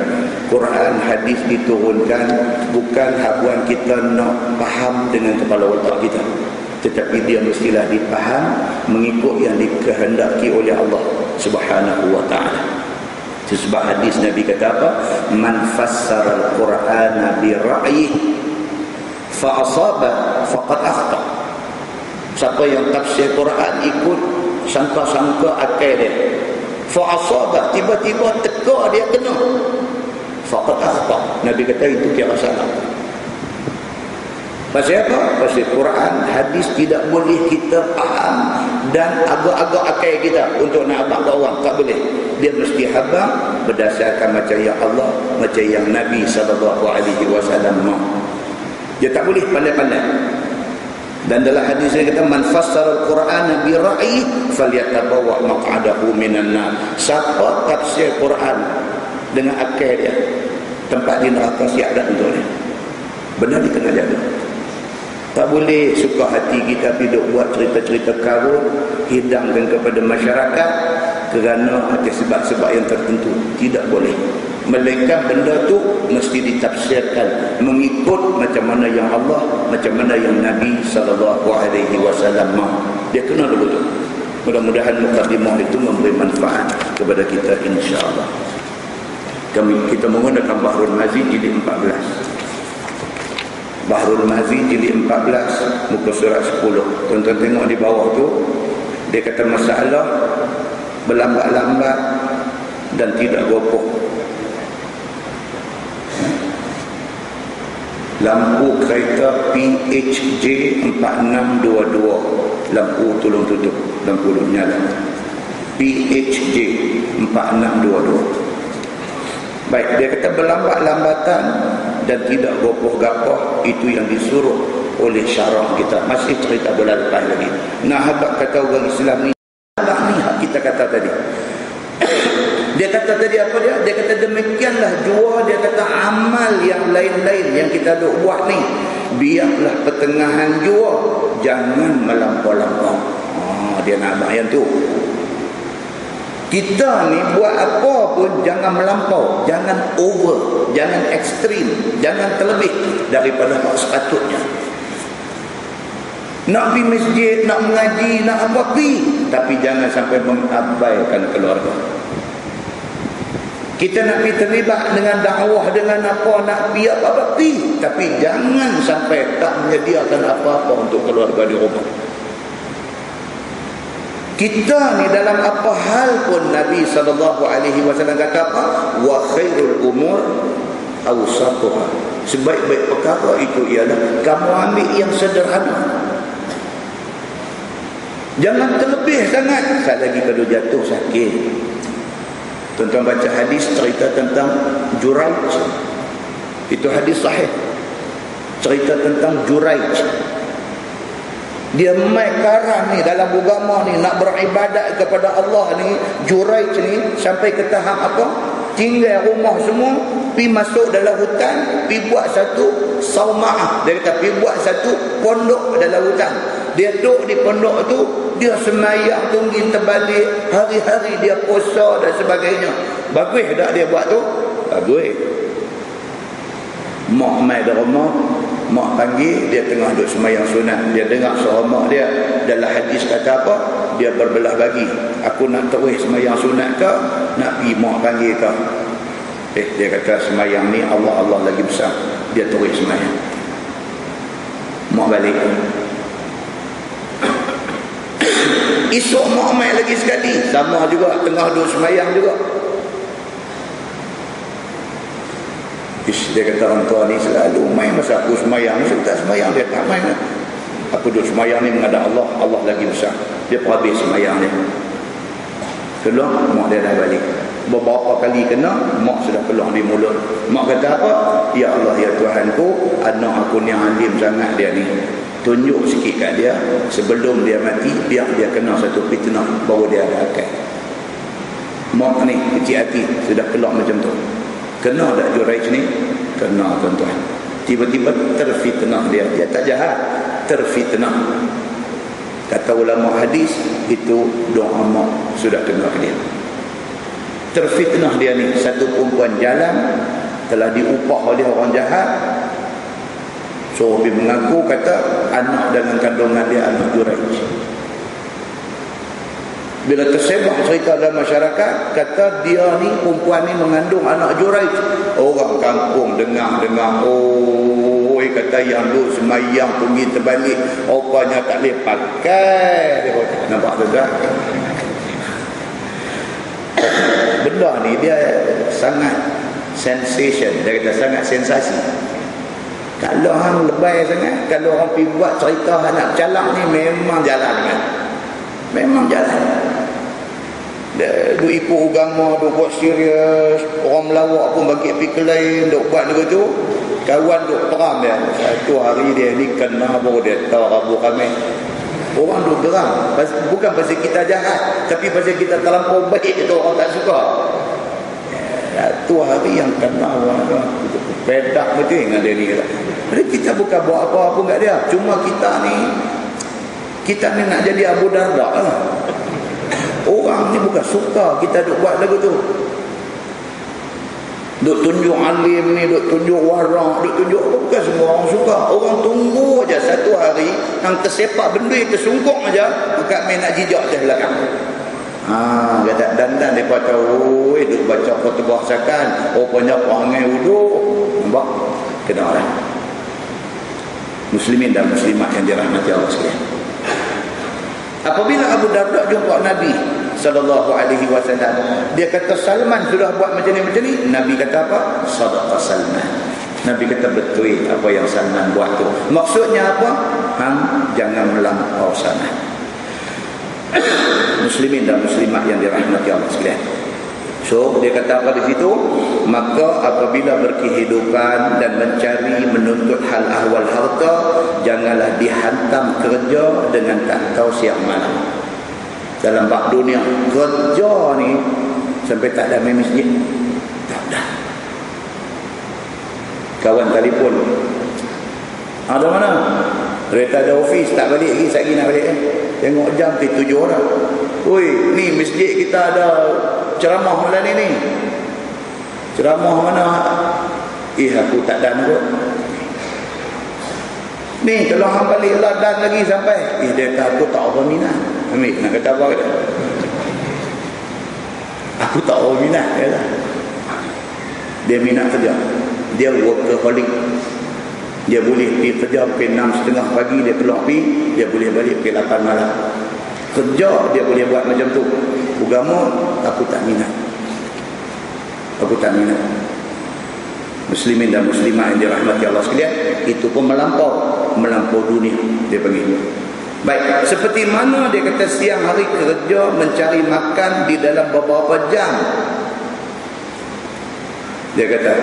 Quran hadis diturunkan bukan habuan kita nak faham dengan kepala otak kita, tetapi dia mestilah dipaham mengikut yang dikehendaki oleh Allah Subhanahu wa ta'ala. Sebab hadis Nabi kata apa? Man fassara al-Qur'ana bi ra'yihi fa asaba faqad akhta. Siapa yang tafsir Quran ikut sangka-sangka akal dia, fa asaba, tiba-tiba teka dia kena, faqad akhta. Nabi kata itu kira salah. Pasal apa? Pasal Quran hadis tidak boleh kita faham dan agak-agak akal kita untuk nak abang ke orang, tak boleh. Dia mesti habang berdasarkan macam yang Allah, macam yang Nabi SAW mahu. Dia tak boleh pandai-pandai. Dan dalam hadis dia kata, man fassara al-Quran bi ra'yi falyatabawwa maq'adahu minan nar. Siapa tafsir Quran dengan akal dia, tempat di neraka siap dah untuk dia. Benar dia kena jaga. Tak boleh suka hati kita pergi buat cerita-cerita karun, hidangkan kepada masyarakat kerana atas sebab-sebab yang tertentu. Tidak boleh. Melainkan benda tu mesti ditafsirkan mengikut macam mana yang Allah, macam mana yang Nabi SAW mahu. Dia kena betul. Mudah-mudahan mukadimah itu memberi manfaat kepada kita, insya-Allah. Kita menggunakan Bahrul Mazi jilid 14. Bahrul Mazi jilid 14 muka surat 10. Tuan-tuan tengok di bawah tu, dia kata masalah berlambat-lambat dan tidak gopoh. Lampu kereta PHJ 4622, lampu tolong tutup, lampu duk nyala. PHJ 4622. Baik, dia kata berlambat-lambatan dan tidak gopoh-gapoh, itu yang disuruh oleh syarak kita. Masih cerita bulan lepas lagi. Nah, habaq kata orang Islam ni, Allah ni kita kata tadi. Dia kata tadi apa dia? Dia kata demikianlah jua, dia kata amal yang lain-lain yang kita duk buat ni, biarlah pertengahan jua, jangan melampau-lampau. Dia nak abang yang tu. Kita ni buat apa pun jangan melampau, jangan over, jangan ekstrim, jangan terlebih daripada hak sepatutnya. Nak pergi masjid, nak mengaji, nak apa, pergi, tapi jangan sampai mengabaikan keluarga. Kita nak pergi terlibat dengan dakwah, dengan apa, nak pergi apa-apa, pergi, tapi jangan sampai tak menyediakan apa-apa untuk keluarga di rumah. Kita ni dalam apa hal pun Nabi SAW kata apa? Wa khairul umur awsatuha. Sebaik-baik perkara itu ialah kamu ambil yang sederhana. Jangan terlebih sangat. Sekali lagi kalau jatuh sakit. Tuan-tuan baca hadis cerita tentang Juraij. Itu hadis sahih. Cerita tentang Juraij. Dia mai karang ni dalam agama ni, nak beribadat kepada Allah ni. Juraij ni sampai ke tahap apa? Tinggal rumah semua, pi masuk dalam hutan, pi buat satu sauma'ah. Dia kata pi buat satu pondok dalam hutan. Dia duduk di pondok tu, dia semayang tunggu terbalik, hari-hari dia puasa dan sebagainya. Bagus tak dia buat tu? Bagus. Mak mai di rumah, mak panggil, dia tengah duduk semayang sunat. Dia dengar suara mak dia. Dalam hadis kata apa? Dia berbelah bagi. Aku nak terus semayang sunat ke, nak pergi mak panggil ke? Dia kata semayang ni Allah lagi besar. Dia terus semayang. Mak balik. Esok mak mai lagi sekali, sama juga, tengah duduk semayang juga. Dia kata orang tua ni selalu main masa aku semayang. Saya tak semayang, dia tak main. Aku duduk semayang ni menghadap Allah, Allah lagi besar. Dia habis semayang dia. Keluar, mak dia dah balik. Beberapa kali kena, mak sudah keluar di mulut. Mak kata apa? Ya Allah, ya Tuhanku, anak aku ni alim sangat dia ni. Tunjuk sikit kat dia, sebelum dia mati, biar dia kena satu fitnah, baru dia ada akal. Mak ni kecil hati, sudah keluar macam tu. Kena tak Juraij ni? Kena, tuan-tuan. Tiba-tiba terfitnah dia. Dia tak jahat, terfitnah. Kata ulama hadis, itu doa mak sudah kena ke dia. Terfitnah dia ni. Satu perempuan jalan, telah diupah oleh orang jahat. So dia mengaku, kata anak dengan kandungan dia anak Juraij. Bila tersebar cerita dalam masyarakat, kata dia ni, perempuan ni mengandung anak Juraij. Orang kampung dengar-dengar, oh, kata yang duk semayang pergi terbalik, rupanya tak boleh pakai. Nampak tu tak? Benda ni dia sangat sensation, dia kata sangat sensasi. Kalau orang lebay sangat, kalau orang pergi buat cerita anak calak ni, memang jalan kan? Memang jalan. Dia ikut agama, dia buat serius. Orang melawak pun bagi fikir lain, dia buat begitu. Kawan duk peram dia. Satu hari dia ni kena baru dia tahu Abu kami. Orang duk geram. Bukan pasal kita jahat, tapi pasal kita terlampau baik itu orang tak suka. Satu hari yang kena orang pedak betul dengan dia ni. Jadi kita bukan buat apa-apa pun kat dia. Cuma kita ni nak jadi Abu Darda lah. Orang ni bukan suka kita duk buat lagu tu. Duk tunjuk alim ni, duk tunjuk warak, duk tunjuk apa, bukan semua orang suka. Orang tunggu aja satu hari yang tersepak benda tersungkuk aja, bukan main nak jijak ke belakang. Kata dandan mereka tahu, duk baca khutbah sakan, rupanya perangai uduk. Nampak? Kena orang. Muslimin dan muslimat yang dirahmati Allah sekalian. Apabila Abu Darda jumpa Nabi sallallahu alaihi wasallam, dia kata Salman sudah buat macam ni. Nabi kata apa? Sadaqa Salman. Nabi kata betul apa yang Salman buat tu. Maksudnya apa? Hang jangan melampau sana. Muslimin dan muslimat yang dirahmati Allah sekalian. So dia kata apa di situ? Maka apabila berkehidupan dan mencari menuntut hal ahwal harta, janganlah dihantam kerja dengan tak tahu siap mana. Dalam bab dunia, kerja ni sampai tak ada main masjid. Tak ada. Kawan telefon. Ada mana? Kereta ada office, tak balik lagi, sekali nak balik. Tengok jam 7 orang. Oi, ni masjid kita ada ceramah malam ni. Ceramah mana? Aku tak dan kot. Ni kalau hang balik lah dan lagi sampai. Dia kata aku tak apa minat. Ambil nak kata apa kata? Aku tak apa minat. Dia minat kerja. Dia workaholic. Dia boleh pergi kerja sampai 6.30 pagi, dia keluar pergi, dia boleh balik sampai 8 malam. Kerja dia boleh buat macam tu. Agama aku tak minat. Aku tak minat. Muslimin dan muslimat yang dirahmati Allah sekalian, itu pun melampau dunia dia panggil. Baik, seperti mana dia kata siang hari kerja mencari makan di dalam beberapa jam. Dia kata,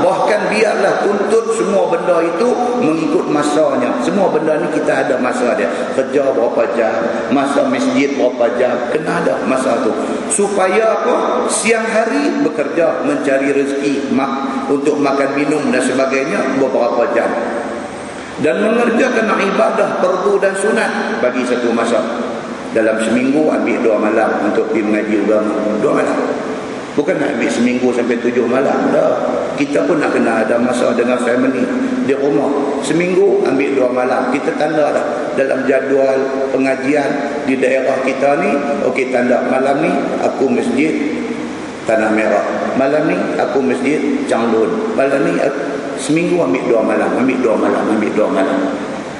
bahkan biarlah tuntut semua benda itu mengikut masanya. Semua benda ni kita ada masa dia. Kerja berapa jam, masa masjid berapa jam, kena ada masa tu. Supaya apa? Siang hari bekerja mencari rezeki untuk makan minum dan sebagainya beberapa jam. Dan mengerjakan ibadah fardu dan sunat bagi satu masa. Dalam seminggu ambil 2 malam untuk pergi mengaji agama. 2 malam. Bukan nak ambil seminggu sampai 7 malam dah. Kita pun nak kena ada masa dengan family di rumah. Seminggu ambil 2 malam. Kita tanda dah dalam jadual pengajian di daerah kita ni. Okey, tanda malam ni aku masjid Tanah Merah. Malam ni aku masjid Changlun. Malam ni seminggu ambil 2 malam. Ambil 2 malam. Ambil 2 malam.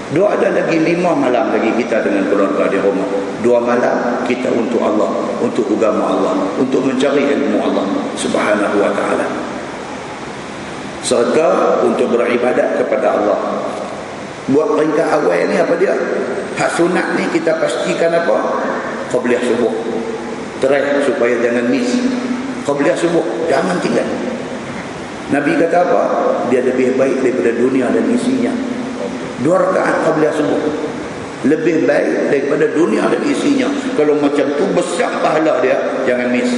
Ada lagi 5 malam lagi kita dengan keluarga di rumah. 2 malam kita untuk Allah, untuk agama Allah, untuk mencari ilmu Allah Subhanahu wa ta'ala, serta untuk beribadat kepada Allah. Buat peringkat awal ni apa dia? Hak sunat ni kita pastikan apa? Qabliyah subuh. Try supaya jangan miss qabliyah subuh, jangan tinggal. Nabi kata apa? Dia lebih baik daripada dunia dan isinya. 2 rakaat qabliyah subuh lebih baik daripada dunia dan isinya. Kalau macam tu besar pahala dia, jangan miss.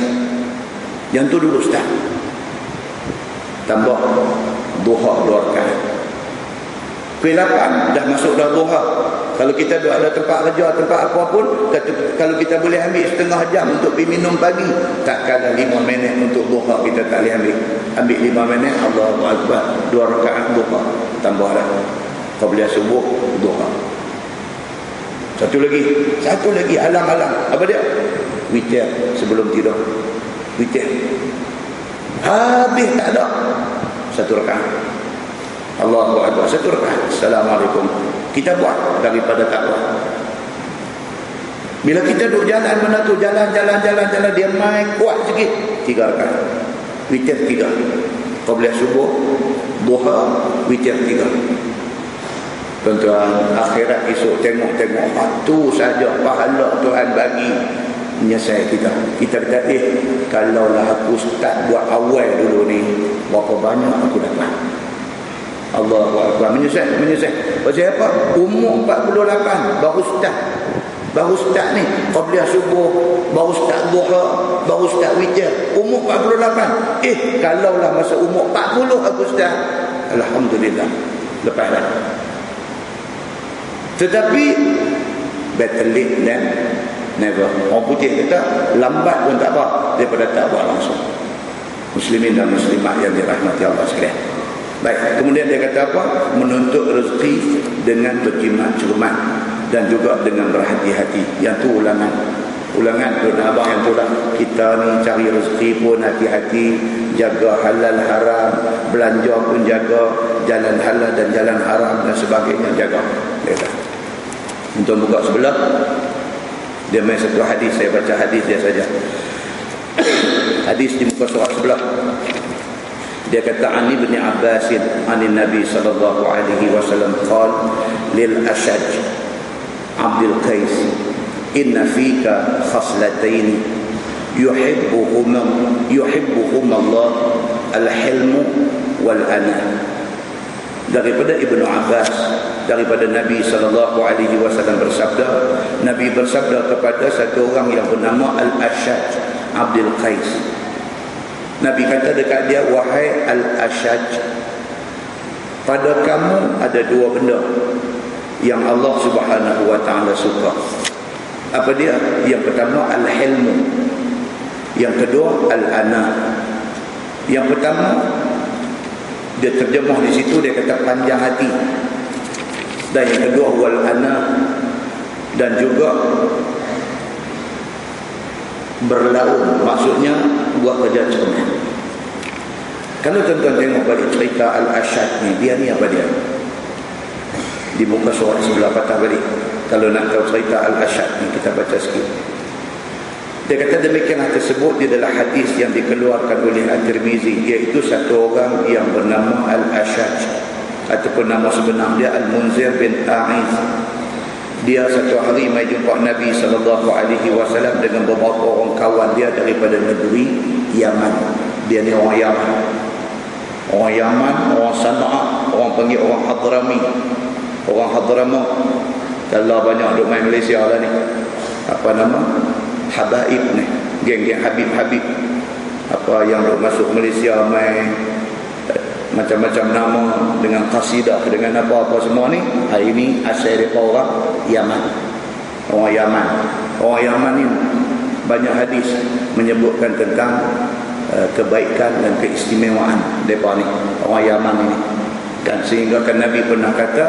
Yang tu dulu start. Tambah duha 2 rakaat. Pukul 8 dah masuk dah duha. Kalau kita ada tempat kerja, tempat apa pun, kalau kita boleh ambil setengah jam untuk pergi minum pagi, tak kala 5 minit untuk duha kita tak boleh ambil. Ambil 5 minit, Allahu Akbar, 2 rakaat duha. Tambah dah qabliyah subuh, duha. Satu lagi alang-alang. Apa dia? Witir sebelum tidur. Witir. Habis tak ada. 1 rakaat. Allahu Akbar, 1 rakaat. Assalamualaikum. Kita buat daripada tak buat. Bila kita duduk jalan mana tu, jalan dia main kuat sikit, 3 rakaat. Witir 3. Qabliyah subuh, duha, witir 3. Tuan-tuan, akhirat esok tengok tu saja pahala Tuhan bagi menyelesai kita. Kita kata, kalaulah aku start buat awal dulu ni, berapa banyak aku dapat. Allahu Akbar. Menyesal. Pasal apa? Umur 48 baru start ni. Qabliyah subuh, baru start duha, baru start witir. Umur 48. Kalaulah masa umur 40 aku start, alhamdulillah, lepas dah. Tetapi better late than never. Orang putih kata lambat pun tak apa daripada tak buat langsung. Muslimin dan muslimat yang dirahmati Allah sekalian. Baik, kemudian dia kata apa? Menuntut rezeki dengan berjimat cermat dan juga dengan berhati-hati. Yang tu ulangan tu abang yang tu lah. Kita ni cari rezeki pun hati-hati, jaga halal haram, belanja pun jaga, jalan halal dan jalan haram dan sebagainya jaga. Untuk buka sebelah, dia main satu hadis, saya baca hadis dia saja. Hadis di muka surat sebelah. Dia kata Ani bin Abbas an Nabi sallallahu alaihi wasallam qala lil Ashaj Abdul Qais inna fika khaslatain yuhibbuhuma Allah al-hilm wal ana. Daripada Ibnu Abbas, daripada Nabi sallallahu alaihi wasallam bersabda, Nabi bersabda kepada satu orang yang bernama Al-Ashaj Abdul Qais. Nabi kata dekat dia, wahai Al-Ashaj, pada kamu ada dua benda yang Allah Subhanahu wa taala suka. Apa dia? Yang pertama al-hilmu, yang kedua al-ana. Yang pertama dia terjemah di situ, dia kata panjang hati, dan yang kedua wal-ana, dan juga berlaun, maksudnya buat kerja cermat. Kalau tuan-tuan tengok balik cerita Al-Ashad ni, dia ni apa dia? Di muka surat sebelah patah balik. Kalau nak tahu cerita Al-Ashad ni, kita baca sikit. Dia kata demikianlah tersebut di dalam hadis yang dikeluarkan oleh At-Tirmizi, iaitu satu orang yang bernama Al-Ashad, ataupun nama sebenar dia Al-Munzir bin A'iz. Dia satu hari mai jumpa Nabi SAW dengan beberapa orang kawan dia daripada negeri Yaman. Dia ni orang Yaman. Orang Yaman, orang Sana'a, orang panggil orang Hadrami, orang Hadramaut. Kalau banyak duk main Malaysia lah ni. Apa nama? Habaib ni. Geng-geng Habib-Habib. Apa yang duk masuk Malaysia main macam-macam nama dengan qasidah, dengan apa-apa semua ni. Hari ni asal mereka orang Yaman. Orang Yaman. Orang Yaman ni banyak hadis menyebutkan tentang kebaikan dan keistimewaan mereka ni, orang Yaman ini. Dan sehingga kan Nabi pernah kata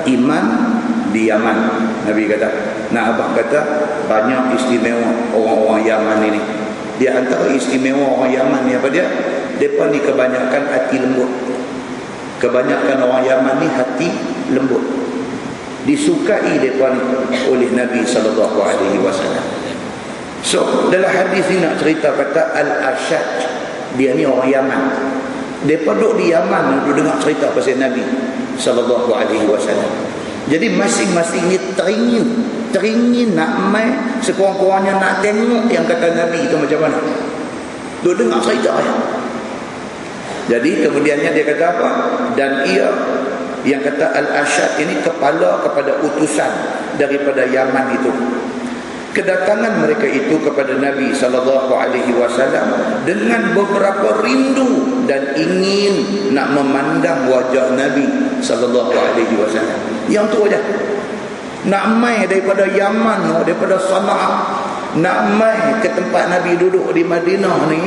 iman di Yaman. Nabi kata, nah abang kata banyak istimewa orang-orang Yaman ini. Di antara istimewa orang Yaman ni apa dia? Mereka ni kebanyakan hati lembut. Kebanyakan orang Yaman ni hati lembut. Disukai mereka ni oleh Nabi SAW. So dalam hadis ni nak cerita kata Al-Ashaj, dia ni orang Yaman. Mereka duduk di Yaman, duduk dengar cerita pasal Nabi SAW. Jadi masing-masing ni teringin nak mai, sekurang-kurangnya nak tengok yang kata Nabi itu macam mana. Duduk dengar cerita ya. Jadi kemudiannya dia kata apa? Dan ia yang kata Al-Ashad ini kepala kepada utusan daripada Yaman itu. Kedatangan mereka itu kepada Nabi SAW dengan beberapa rindu dan ingin nak memandang wajah Nabi SAW. Yang tu aja. Nak mai daripada Yaman, daripada Sana'a, nak mai ke tempat Nabi duduk di Madinah ni.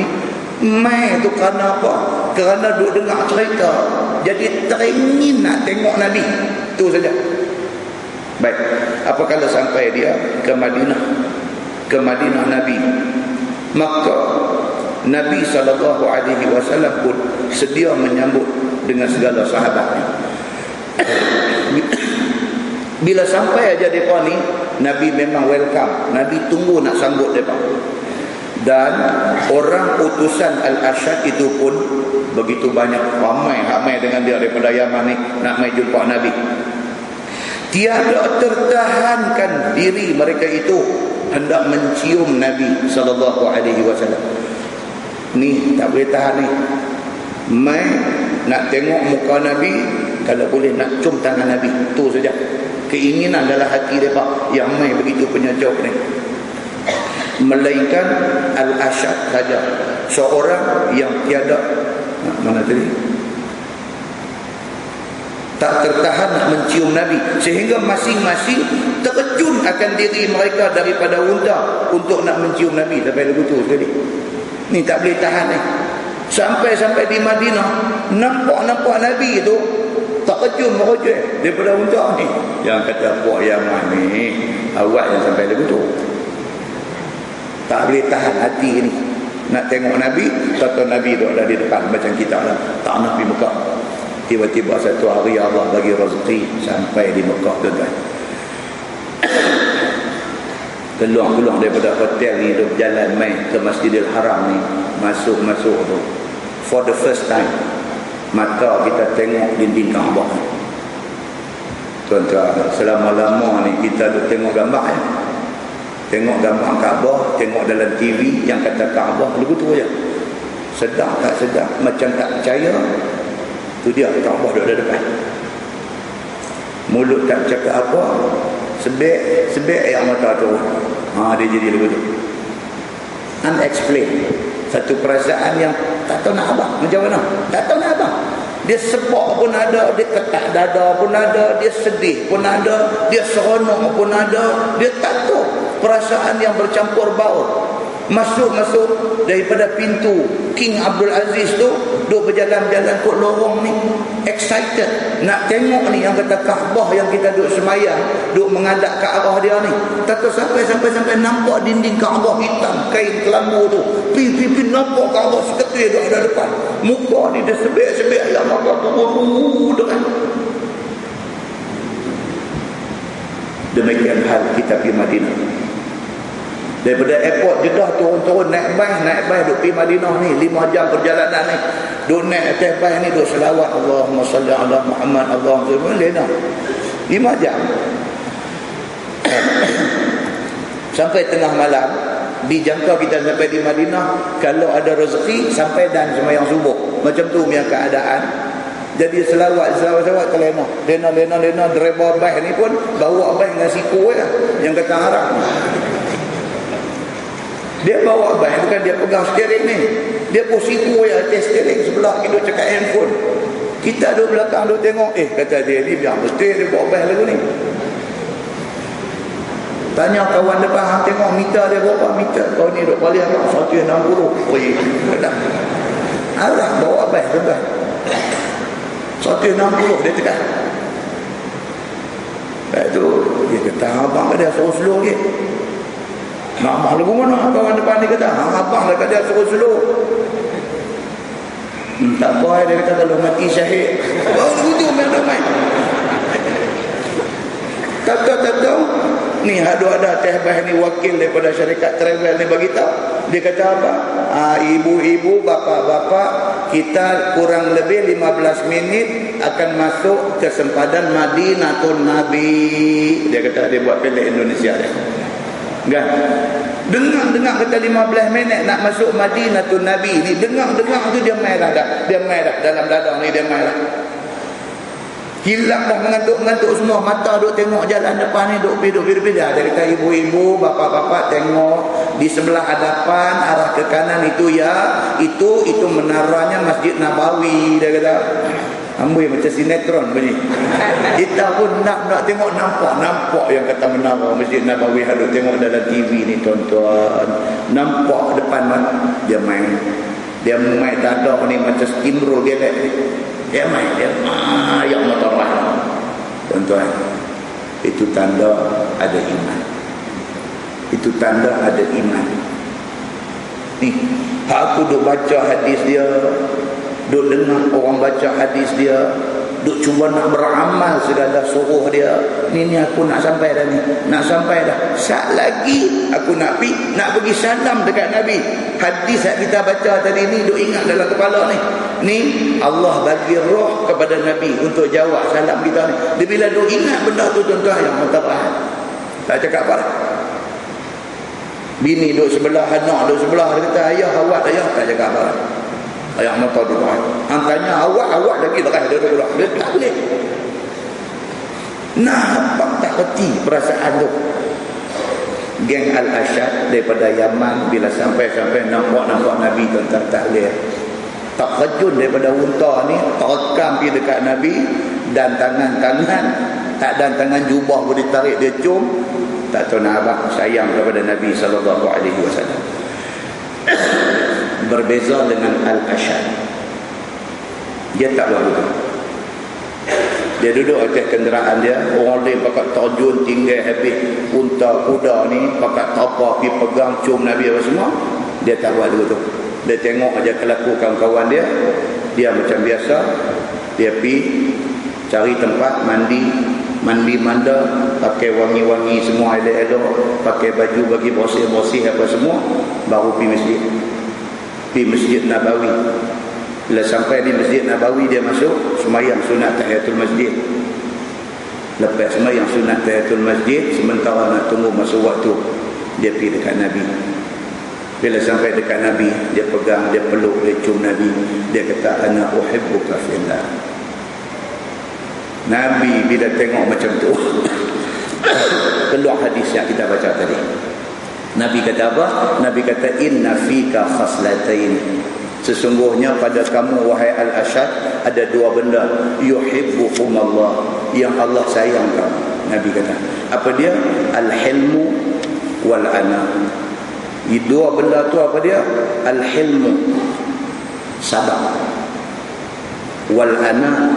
Mai tu kerana apa? Kerana duduk dengar cerita, jadi teringin nak tengok Nabi. Itu saja. Baik, apabila sampai dia ke Madinah, Nabi, maka Nabi SAW pun sedia menyambut dengan segala sahabatnya. Bila sampai aja mereka ni, Nabi memang welcome. Nabi tunggu nak sambut mereka. Dan orang utusan Al-Ashad itu pun begitu banyak, ramai dengan dia daripada Yaman ni nak mai jumpa Nabi. Tiada tertahankan diri mereka itu hendak mencium Nabi SAW. Ni tak boleh tahan ni. Mai nak tengok muka Nabi, kalau boleh nak cium tangan Nabi, itu saja keinginan dalam hati mereka yang main begitu penyajau ni. Melainkan Al-Ashad saja, seorang yang tiada mana tadi tak tertahan nak mencium Nabi, sehingga masing-masing terjun akan diri mereka daripada unta untuk nak mencium Nabi. Sampai lagu tu sekali ni tak boleh tahan ni. Sampai di Madinah, nampak Nabi tu terjun merojek daripada unta ni. Yang kata puak Yaman ni awak yang sampai lagu tu tak boleh tahan hati ni nak tengok Nabi. Tonton Nabi tu ada di depan macam kita lah, tak nak pergi Mekah. Tiba-tiba satu hari Allah bagi rezeki sampai di Mekah tuan-tuan. Keluar daripada hotel ni, duk jalan main ke Masjidil Haram ni, masuk tu for the first time mata kita tengok dinding Kaabah. Tuan-tuan, selama-lama ni kita duk tengok gambar ya. Tengok gambar Kaabah, tengok dalam TV yang kata Kaabah, lagu tu je. Sedap tak sedap, macam tak percaya. Tu dia Kaabah duduk depan. Mulut tak cakap apa, sebek air mata tu. Dia jadi lagu tu. Unexplained. Satu perasaan yang tak tahu nak abang macam mana, tak tahu nak abang. Dia sebab pun ada, dia ketak dada pun ada, dia sedih pun ada, dia seronok pun ada, dia tak tahu. Perasaan yang bercampur baur. Masuk daripada pintu King Abdul Aziz tu, duk berjalan-jalan kot lorong ni, excited nak tengok ni yang kata Kaabah yang kita duk semayang, duk menghadap ke arah dia ni. Tak tahu sampai nampak dinding Kaabah hitam, kain kelambu tu, pi nampak Kaabah seketul duk ada depan. Muka ni dia sebek yang mata turun dekat. Demikian hal kita pergi Madinah. Daripada airport Jeddah turun naik bas duk pergi Madinah ni 5 jam perjalanan ni. Duk naik atas bas ni duk selawat Allahumma salli ala Muhammad Allahumma lena 5 jam. Sampai tengah malam dijangka kita sampai di Madinah. Kalau ada rezeki sampai dan sembahyang subuh. Macam tu punya keadaan. Jadi selawat ke lena. Driver bas ni pun bawa bas dengan siku yang kata haram. Dia bawa bas, bukan dia pegang steering ni. Dia pun siku atas steering sebelah kita cakap handphone. Kita duduk belakang duduk tengok. Kata dia ni biar mesti dia bawa bas lagu ni. Tanya kawan depan, hang tengok meter dia berapa meter. Kau ni duduk balik apa? 160. Dah. Alah bawa bas tuan-tuan. 160 dia tekan. Lepas tu dia kata abang dia suruh slow ke. Nak lagu mana kawan depan ni kata abang dah kata suruh slow. Tak apa dia kata kalau mati syahid. Baru tu main ramai. Tak tahu ni ada teh bah ni wakil daripada syarikat travel ni bagi tahu. Dia kata apa? Ibu-ibu, bapa-bapa, kita kurang lebih 15 minit akan masuk ke sempadan Madinatul Nabi. Dia kata dia buat pendek Indonesia dia. Kan? Dengar kata 15 minit nak masuk Madinatul Nabi ni. Dengar tu dia merah dah. Dia merah dalam dada ni, dia merah. Hilang dah mengantuk semua. Mata duk tengok jalan depan ni, duk pergi. Dia kata ibu-ibu, bapa-bapa tengok di sebelah hadapan arah ke kanan itu ya, itu menaranya Masjid Nabawi. Dia kata amboi macam sinetron bunyi. Kita pun nak tengok, nampak yang kata menara Masjid Nabawi. Haduk tengok dalam TV ni tuan-tuan. Nampak depan mana dia main dada ni macam steamroll gelek. Dia main yang motor lah. Tuan-tuan, itu tanda ada iman. Itu tanda ada iman. Ni aku duk baca hadis dia, duk dengar orang baca hadis dia, duk cuba nak beramal segala suruh dia. Ni aku nak sampai dah ni. Sat lagi aku nak pergi salam dekat Nabi. Hadis yang kita baca tadi ni duk ingat dalam kepala ni. Ni Allah bagi roh kepada Nabi untuk jawab salam kita ni. Dia bila duk ingat benda tu tuan-tuan yang mutabahat. Tak cakap apa dah. Bini duk sebelah, anak duk sebelah, dia kata ayah awak ayah, tak cakap apa dah. Ayat mata dia. Tanya awak lagi lekas dia duduk. Dia tak boleh. Nampak tak reti perasaan tu. Geng Al-Ashad daripada Yaman bila sampai nampak Nabi tentang tahlil. Tak kejun daripada unta ni, terekam pergi dekat Nabi dan tangan-tangan, tak dan tangan jubah boleh tarik dia cium. Tak tahu nak abang sayang kepada Nabi SAW. Berbeza dengan Al-Ashad. Dia tak buat begitu. Dia duduk atas kenderaan dia, orang lain pakai terjun tinggal habis unta kuda ni pakai tapa pergi pegang cium Nabi apa semua. Dia tak buat begitu. Dia tengok aja kelaku kawan-kawan dia, dia macam biasa. Dia pergi cari tempat mandi manda, pakai wangi-wangi semua elok-elok, pakai baju bagi bersih-bersih apa semua, baru pergi masjid Nabawi. Bila sampai di Masjid Nabawi, dia masuk sembahyang sunat tahiyatul masjid. Lepas sembahyang sunat tahiyatul masjid, sementara nak tunggu masa waktu, dia pergi dekat Nabi. Bila sampai dekat Nabi, dia pegang, dia peluk, dia cium Nabi. Dia kata, ana uhibbuka fillah. Nabi bila tengok macam tu, keluar hadis yang kita baca tadi. Nabi kata apa? Nabi kata, inna fika khaslatain. Sesungguhnya pada kamu wahai Al-Ashad ada dua benda, yuhibbukumullah, yang Allah sayang kamu. Nabi kata apa dia? Al-hilmu wal-ana. Dua benda tu apa dia? Al-hilmu, sabar, wal-ana,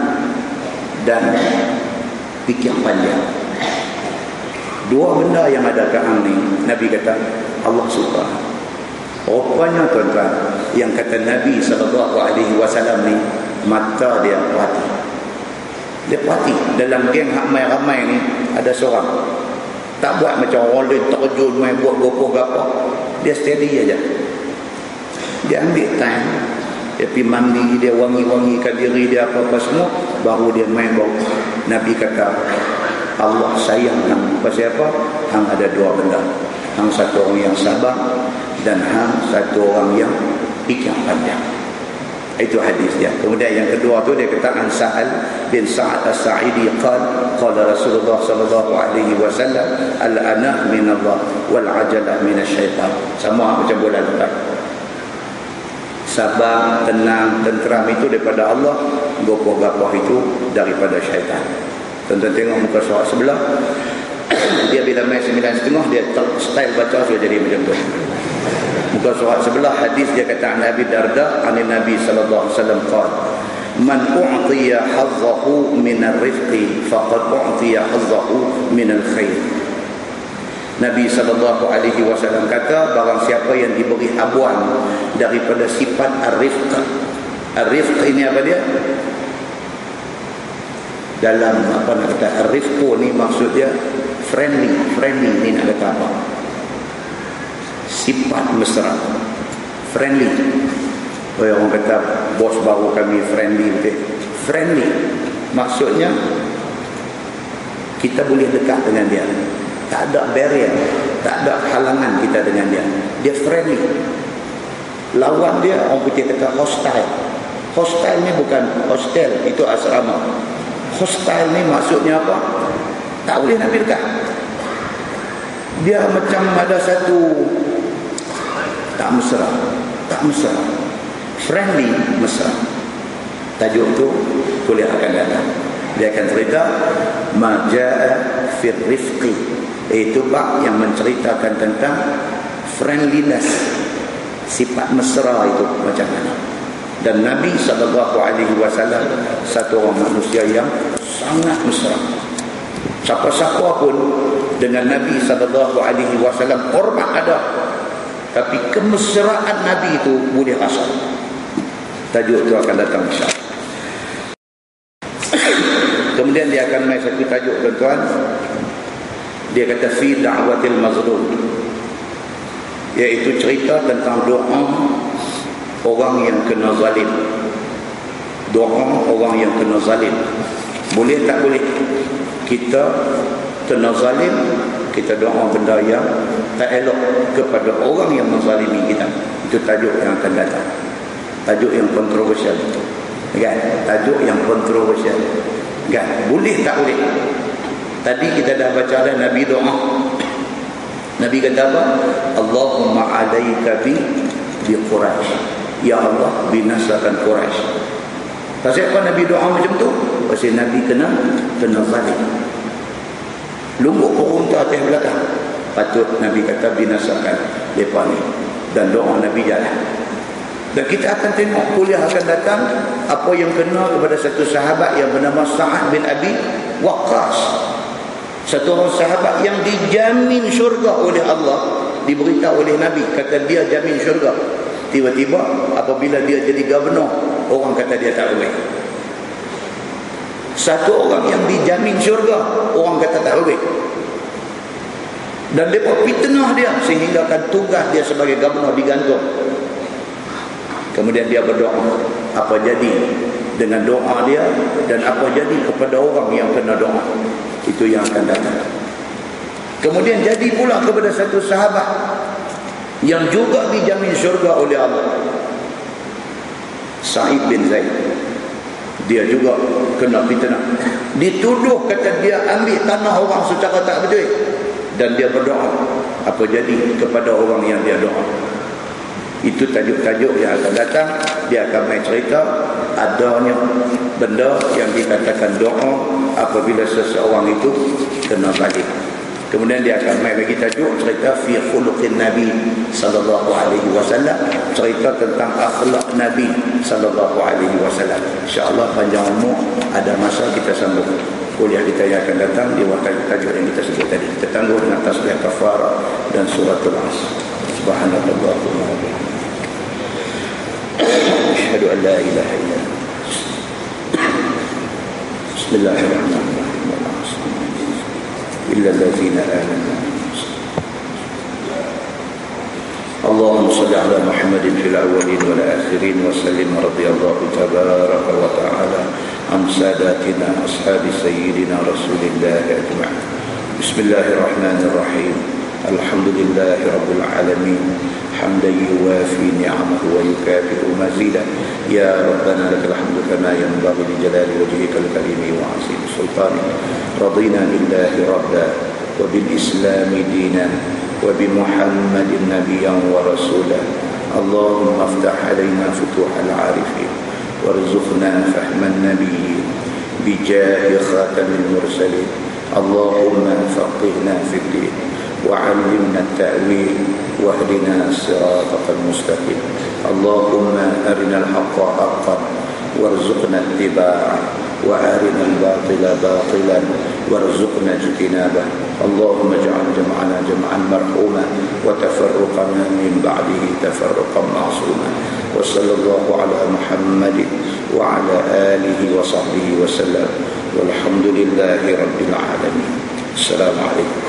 dan fikir panjang. Dua benda yang ada kat hang ni, Nabi kata Allah suka. Rupanya tuan-tuan, yang kata Nabi SAW ni, mata dia perhati. Dia perhati. Dalam geng ramai-ramai ni, ada seorang tak buat macam orang lain terjun main buat gopoh-gopoh. Dia steady aja. Dia ambil time, dia pergi mandi, dia wangi-wangikan diri dia apa-apa semua, baru dia main bawa. Nabi kata Allah sayang hang. Pasal apa? Hang ada dua benda. Hang satu orang yang sabar, dan hang satu orang yang fikir panjang. Itu hadis dia. Kemudian yang kedua tu dia kata an Sa'al bin Sa'ad As-Sa'idi qala Rasulullah sallallahu alaihi wasallam al-ana min Allah wal ajalah min asy-syaitan. Sama macam bulan lepas. Sabar, tenang, tenteram itu daripada Allah, gopoh-gopoh itu daripada syaitan. Tonton tengok muka surat sebelah. Dia bila main 9.30 dia style baca sudah jadi macam tu. Muka surat sebelah hadis dia kata Nabi Darda anin Nabi sallallahu alaihi wasallam qala man u'tiya hazzahu min ar-rifqi faqad u'tiya hazzahu min al-khair. Nabi sallallahu alaihi wasallam kata barang siapa yang diberi habuan daripada sifat ar-rifq. Ar-rifq ini apa dia? Dalam apa nak kata ar-rifq ni maksud dia friendly ni nak kata apa? Sifat mesra, friendly. Orang kata bos baru kami friendly, betul? Friendly maksudnya kita boleh dekat dengan dia, tak ada barrier, tak ada halangan kita dengan dia. Dia friendly. Lawan dia orang putih kata hostile. Hostile ni bukan hostel, itu asrama. Hostile ni maksudnya apa? Tak boleh nak dekat. Dia macam ada satu tak mesra. Friendly, mesra. Tajuk tu kuliah akan datang. Dia akan cerita maja'a fir rifqi. Itu bab yang menceritakan tentang friendliness, sifat mesra itu macam mana. Dan Nabi SAW satu orang manusia yang sangat mesra. Siapa-siapa pun dengan Nabi SAW hormat ada, tapi kemesraan Nabi itu boleh rasa. Tajuk itu akan datang insya-Allah. Kemudian dia akan main satu tajuk tuan-tuan. Dia kata fi da'watil mazlum, iaitu cerita tentang doa orang yang kena zalim. Doa orang yang kena zalim. Boleh tak boleh kita kena zalim, kita doa benda yang tak elok kepada orang yang menzalimi kita? Itu tajuk yang akan datang. Tajuk yang kontroversial. Kan? Tajuk yang kontroversial. Kan? Boleh tak boleh? Tadi kita dah baca dah Nabi doa. Nabi kata apa? Allahumma alaika bi Quraisy. Ya Allah, binasakan Quraisy. Pasal apa Nabi doa macam tu? Pasal Nabi kena zalim. Lumbuk perunta atas belakang. Patut Nabi kata binasakan mereka ni. Dan doa Nabi jalan. Dan kita akan tengok kuliah akan datang apa yang kena kepada satu sahabat yang bernama Sa'ad bin Abi Waqqas. Satu orang sahabat yang dijamin syurga oleh Allah, diberitahu oleh Nabi, kata dia jamin syurga. Tiba-tiba apabila dia jadi gubernur, orang kata dia tak boleh. Satu orang yang dijamin syurga, orang kata tak boleh. Dan mereka fitnah dia sehingga kan tugas dia sebagai gubernur digantung. Kemudian dia berdoa, apa jadi dengan doa dia dan apa jadi kepada orang yang kena doa, itu yang akan datang. Kemudian jadi pula kepada satu sahabat yang juga dijamin syurga oleh Allah, Sa'id bin Zaid. Dia juga kena fitnah, dituduh kata dia ambil tanah orang secara tak betul. Dan dia berdoa, apa jadi kepada orang yang dia doa. Itu tajuk-tajuk yang akan datang. Dia akan main cerita adanya benda yang dikatakan doa apabila seseorang itu kena balik. Kemudian dia akan main bagi tajuk cerita fi khuluqin Nabi sallallahu alaihi wasallam, cerita tentang akhlak Nabi sallallahu alaihi wasallam. Insya-Allah panjang umur, ada masa kita sambung kuliah kita yang akan datang di tajuk yang kita sebut tadi. Kita tangguh dengan tasbih kafarah dan suratul Asr. Subhanallahumma wa bihamdihi. Asyhadu an la ilaha illa anta. Bismillahirrahmanirrahim. Illa allazina amanu. اللهم صل على محمد في الأولين والآخرين وسلم رضي الله تبارك وتعالى عن ساداتنا أصحاب سيدنا رسول الله أجمعين. بسم الله الرحمن الرحيم. الحمد لله رب العالمين حمدا يوافي نعمه ويكافئ مزيدا. يا ربنا لك الحمد كما ينبغي لجلال وجهك الكريم وعظيم سلطانك. رضينا بالله ربا وبالإسلام دينا وبمحمد نبيا ورسولا. اللهم افتح علينا فتوح العارفين وارزقنا فهم النبيين بجاه خاتم المرسلين. اللهم فقهنا في الدين وعلمنا التأويل واهدنا صراطك المستقيم. اللهم أرنا الحق حقا وارزقنا اتباعه وأرنا الباطل باطلا وارزقنا اجتنابه. اللهم اجعل جمعنا جمعا مرحوما وتفرقنا من بعده تفرقا معصوما. وصلى الله على محمد وعلى آله وصحبه وسلم والحمد لله رب العالمين. السلام عليكم.